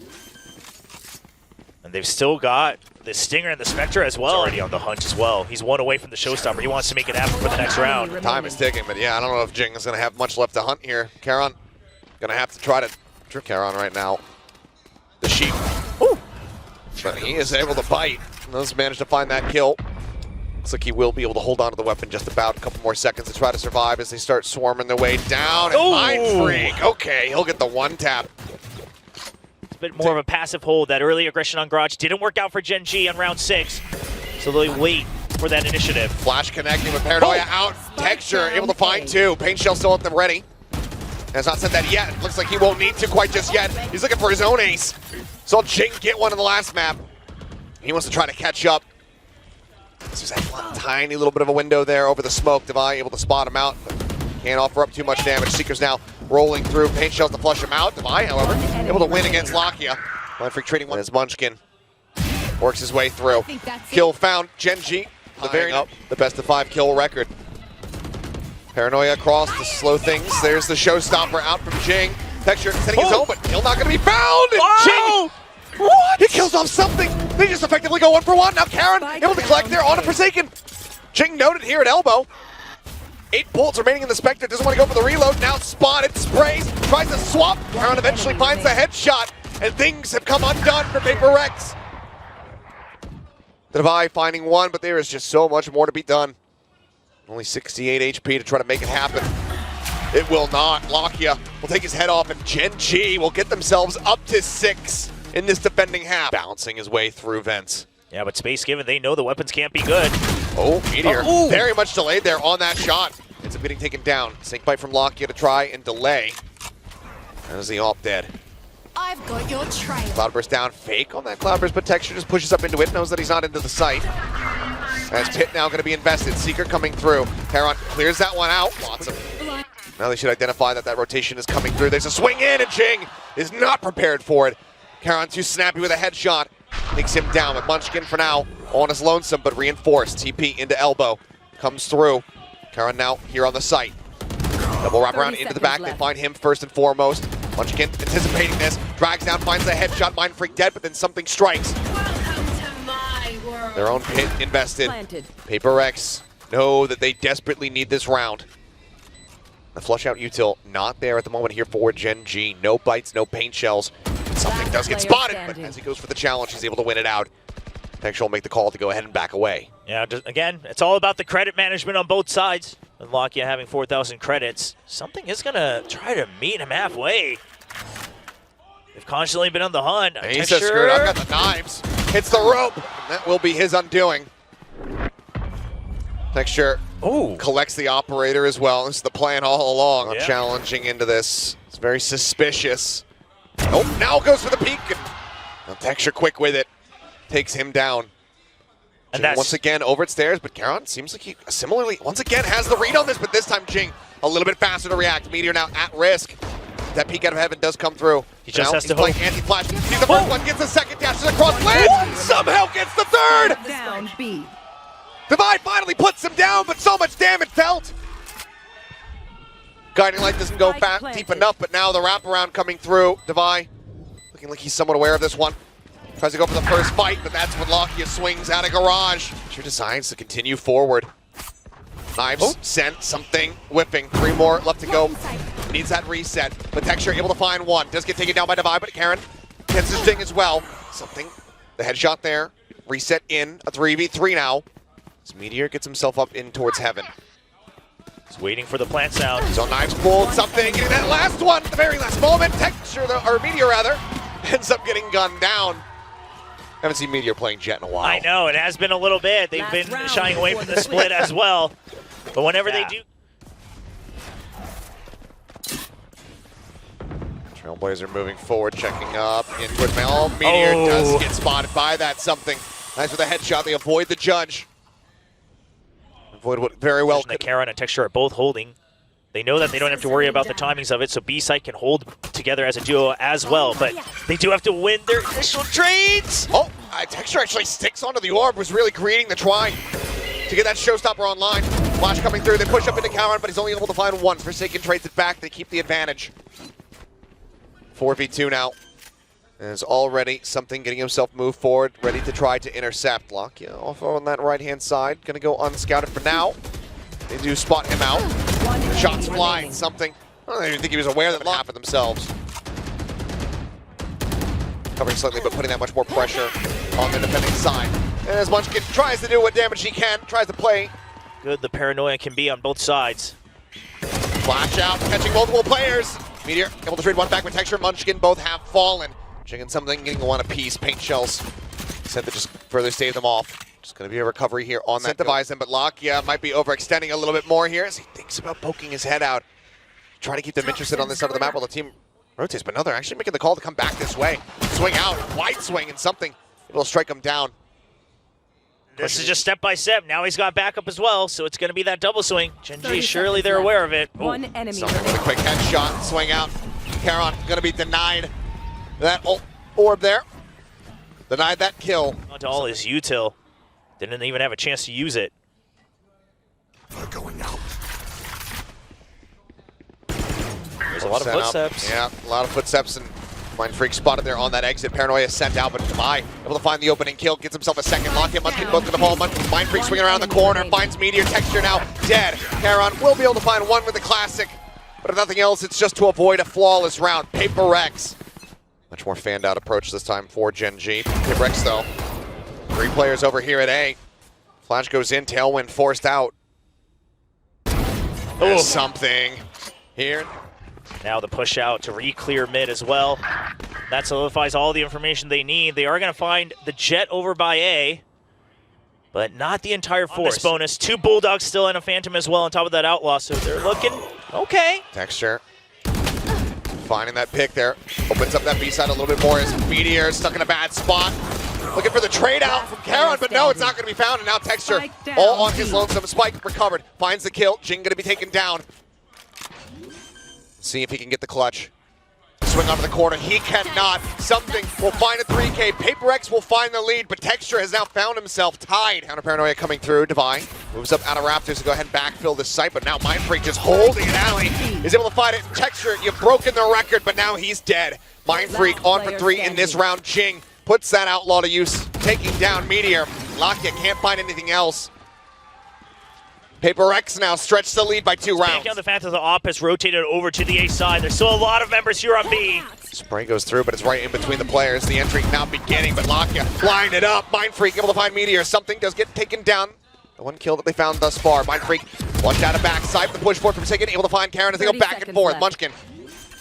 And they've still got the Stinger and the Spectre as well. Already on the hunt as well. He's one away from the showstopper. He wants to make it happen for the next round. Time is ticking, but yeah, I don't know if Jing is going to have much left to hunt here. Charon going to have to try to trip Charon right now. The sheep. Ooh. But he is able to bite. Does manage to find that kill. Looks like he will be able to hold on to the weapon just about a couple more seconds to try to survive as they start swarming their way down. And Mind Freak. Okay, he'll get the 1 tap. It's a bit more of a passive hold. That early aggression on Garage didn't work out for Gen.G on round 6. So they'll wait for that initiative. Flash connecting with Paranoia out. Texture able to find 2. Paint Shell still at them ready. Has not said that yet. Looks like he won't need to quite just yet. He's looking for his own ace. Saw Jing get one in the last map. He wants to try to catch up. There's that tiny little bit of a window there over the smoke. Devi able to spot him out. Can't offer up too much damage. Seekers now rolling through. Paint Shells to flush him out. Devi, however, able to win against Lakia. Mind Freak trading one as Munchkin works his way through. Kill found. Gen.G. The best of 5 kill record. Paranoia across to slow things. There's the showstopper out from Jing. Texture sending his own, but he'll not going to be found. And Jing, what? He kills off something. They just effectively go 1 for 1. Now Karen able to collect there on a Forsaken. Jing noted here at elbow. 8 bullets remaining in the Spectre. Doesn't want to go for the reload. Now spotted, sprays, tries to swap. Karen eventually finds the headshot, and things have come undone for PRX. The Devi finding 1, but there is just so much more to be done. Only 68 HP to try to make it happen. It will not. Lakia will take his head off, and Gen.G will get themselves up to 6 in this defending half. Bouncing his way through vents. Yeah, but space given, they know the weapons can't be good. Oh, Meteor. Very much delayed there on that shot. Ends up getting taken down. Snake bite from Lakia to try and delay. As the AWP dead. I've got your trail. Cloudburst down. Fake on that Cloudburst, but Texture just pushes up into it. Knows that he's not into the site. As Pit now going to be invested. Seeker coming through. Heron clears that one out. Lots of. Now they should identify that that rotation is coming through. There's a swing in, and Jing is not prepared for it. Heron too snappy with a headshot. Takes him down with Munchkin for now on his lonesome, but reinforced. TP into elbow. Comes through. Heron now here on the site. Double wrap around into the back. They find him first and foremost. Munchkin anticipating this. Drags down, finds the headshot. Mind Freak dead, but then something strikes. Their own pit invested. PRX know that they desperately need this round. The flush out util not there at the moment here for Gen.G. No bites, no paint shells. Something does get spotted, but as he goes for the challenge, he's able to win it out. Texture will make the call to go ahead and back away. Yeah, again, it's all about the credit management on both sides. And Lakia having 4,000 credits. Something is going to try to meet him halfway. They've constantly been on the hunt. And he says, screw it, I've got the knives. Hits the rope, and that will be his undoing. Texture collects the operator as well. This is the plan all along. Yeah. Challenging into this. It's very suspicious. Oh, now goes for the peek. And Texture quick with it. Takes him down. And that's once again over at stairs, but Charon seems like he similarly once again has the read on this, but this time Jing a little bit faster to react. Meteor now at risk. That peek out of heaven does come through. He just has to play anti-flash. He's the first one, gets the second, dashes across, lands, somehow gets the third! Down B. Divide finally puts him down, but so much damage felt. Guiding Light doesn't go back deep enough, but now the wraparound coming through. Divide looking like he's somewhat aware of this one. Tries to go for the first fight, but that's when Lakia swings out of garage. Sure decides to continue forward. Knives sent, something whipping. 3 more left to go. Needs that reset. But Texture able to find one. Does get taken down by Divide, but Karen gets his thing as well. Something. The headshot there. Reset in. A 3v3 now. As Meteor gets himself up in towards heaven. He's waiting for the plant sound. So Knives pulled something. Getting that last one at the very last moment. Texture, or Meteor rather, ends up getting gunned down. Haven't seen Meteor playing Jet in a while. I know, it has been a little bit. They've been shying away from the split as well. But whenever they do... Trailblazer moving forward, checking up in towards Mail. Oh, Meteor does get spotted by that something. Nice with a headshot. They avoid the judge. Avoid what very well could. Karen and Texture are both holding. They know that they don't have to worry about the timings of it, so B-side can hold together as a duo as well, but they do have to win their initial trades. Oh, Texture actually sticks onto the orb, was really creating the try to get that showstopper online. Flash coming through, they push up into Karen, but he's only able to find one. Forsaken trades it back, they keep the advantage. 4v2 now. There's already something getting himself moved forward, ready to try to intercept. Lock off on that right-hand side, gonna go unscouted for now. They do spot him out. Shots flying, something. I don't even think he was aware that half of themselves. Covering slightly, but putting that much more pressure on the defending side. And as Munchkin tries to do what damage he can, tries to play. Good, the paranoia can be on both sides. Flash out, catching multiple players. Meteor able to trade one back with Texture. Munchkin both have fallen. Chicken something, getting one apiece. Paint shells set to just further stave them off. Just going to be a recovery here on that. Incentivize him, but Lakia might be overextending a little bit more here as he thinks about poking his head out. Trying to keep them interested on this side of the map while the team rotates. But no, they're actually making the call to come back this way. Swing out, wide swing, and something. It'll strike him down. This is just step by step. Now he's got backup as well, so it's going to be that double swing. Gen.G, surely they're aware of it. One enemy. Something with a quick headshot, swing out. Caron going to be denied that orb there. Denied that kill. Onto all his util. Didn't even have a chance to use it. They're going out. There's a lot of footsteps. Yeah, a lot of footsteps, and Mindfreak spotted there on that exit. Paranoia sent out, but Mai able to find the opening kill, gets himself a second lock in. Munchkin both to the ball. Mindfreak swinging around the corner, finds Meteor. Texture now dead. Caron will be able to find one with the classic, but if nothing else, it's just to avoid a flawless round. PRX. Much more fanned out approach this time for Gen.G. PRX though. 3 players over here at A. Flash goes in, Tailwind forced out. There's something here. Now the push out to re-clear mid as well. That solidifies all the information they need. They are going to find the Jet over by A, but not the entire force. This bonus, 2 Bulldogs still and a Phantom as well on top of that Outlaw, so they're looking okay. Texture finding that pick there. Opens up that B side a little bit more as Meteor stuck in a bad spot. Looking for the trade out from Caron, but no, it's not going to be found. And now Texture all on his lonesome. Spike recovered, finds the kill. Jing going to be taken down. See if he can get the clutch. Swing onto the corner, he cannot. Something will find a 3K. PRX will find the lead, but Texture has now found himself tied. Counter Paranoia coming through. Divine moves up out of Raptors to go ahead and backfill this site, but now Mindfreak just holding it. Alley is able to find it. Texture, you've broken the record, but now he's dead. Mindfreak on for 3 in this round. Jing puts that Outlaw to use, taking down Meteor. Lakia can't find anything else. PRX now stretched the lead by 2 rounds. Down the Phantom, the op has rotated over to the A side. There's still a lot of members here on B. Spray goes through, but it's right in between the players. The entry now beginning, but Lakia lined it up. Mindfreak able to find Meteor. Something does get taken down. The one kill that they found thus far. Mindfreak watched out of backside. The push forward from Forsaken, able to find Caron as they go back and forth. Munchkin.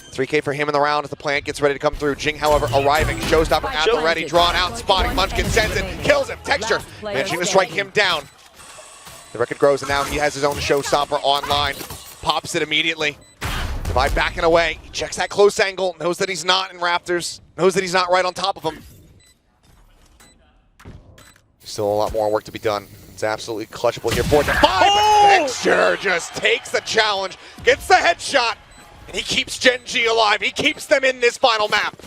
3K for him in the round as the plant gets ready to come through. Jing, however, arriving. Showstopper at the ready. Drawn out, spotting. Munchkin sends it, kills him. Texture managing to strike him down. The record grows, and now he has his own showstopper online. Pops it immediately. Divide backing away. He checks that close angle, knows that he's not in Raptors, knows that he's not right on top of him. Still a lot more work to be done. It's absolutely clutchable here. 4 to 5, but Texture just takes the challenge, gets the headshot, and he keeps Gen.G alive. He keeps them in this final map.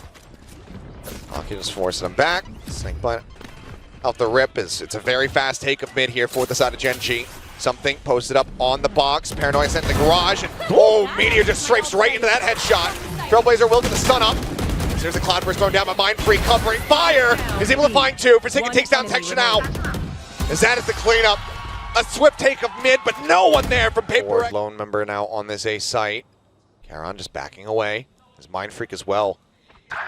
Hockey just forcing them back. Snake bite out the rip. It's a very fast take of mid here for the side of Gen.G. Something posted up on the box. Paranoia sent in the garage, and Meteor just strafes right into that headshot. Trailblazer will get the stun up. There's a Cloudburst thrown down by Mindfreak, covering fire. Is able to find 2. Forsaken takes down Texture now. As that is the cleanup. a swift take of mid, but no one there from PRX. Lone member now on this A site. Karon just backing away. There's Mind Freak as well.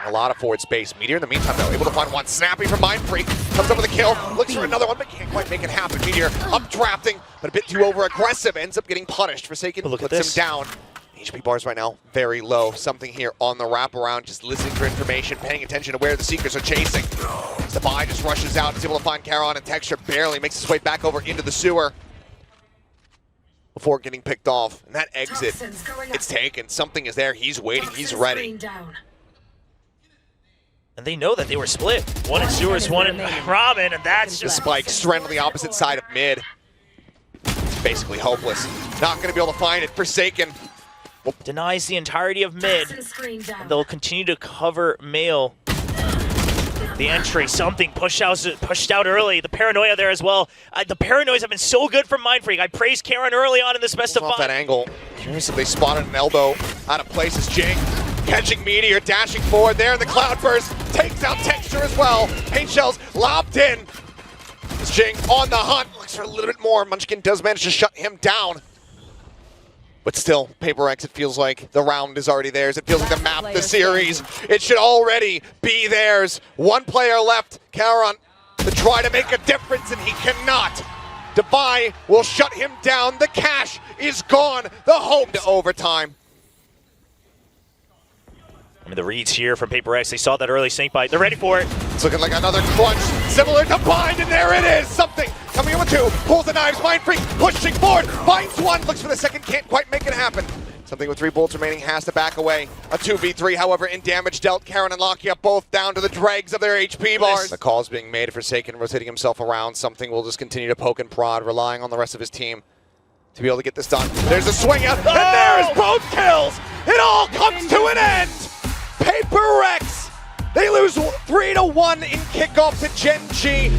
A lot of forward space. Meteor in the meantime, though, able to find one. Snappy from Mind Freak. Comes up with a kill. Looks for another one, but can't quite make it happen. Meteor updrafting, but a bit too over-aggressive. Ends up getting punished. Forsaken puts him down. HP bars right now, very low. Something here on the wraparound, just listening for information, paying attention to where the Seekers are chasing. Sabai just rushes out, is able to find Karon, and Texture barely makes his way back over into the sewer before getting picked off. And that exit, it's taken. Something is there. He's waiting. He's ready. And they know that they were split. One in sewers, one in ramen, and that's The just spike stranded on the opposite side of mid. It's basically hopeless. Not going to be able to find it. Forsaken. denies the entirety of mid. And they'll continue to cover male. The entry, something pushed out early. The paranoia there as well. The paranoias have been so good from Mind Freak. I praised Karon early on in this best of Off that 5. angle. Curious if they spotted an elbow out of place as Jing catching Meteor, dashing forward there in the Cloudburst. Takes out Texture as well. Paint shells lobbed in. As Jing on the hunt. Looks for a little bit more. Munchkin does manage to shut him down. But still, PRX, it feels like the round is already theirs. It feels like the map, the series, it should already be theirs. One player left, Karon, to try to make a difference, and he cannot. Defy will shut him down. The cash is gone. The home to overtime. I mean, the reads here from PRX, they saw that early snake bite. They're ready for it. It's looking like another clutch, similar to Bind, and there it is. Something coming in with 2, pulls the knives, Mind Freak pushing forward, finds one, looks for the second, can't quite make it happen. Something with 3 bullets remaining has to back away. A 2v3, however, in damage dealt. Karon and Lakia both down to the dregs of their HP bars. The call's being made. Forsaken rotating himself around. Something will just continue to poke and prod, relying on the rest of his team to be able to get this done. There's a swing out, and there's both kills. It all comes to an end. PRX, they lose 3-1 in kickoff to Gen.G.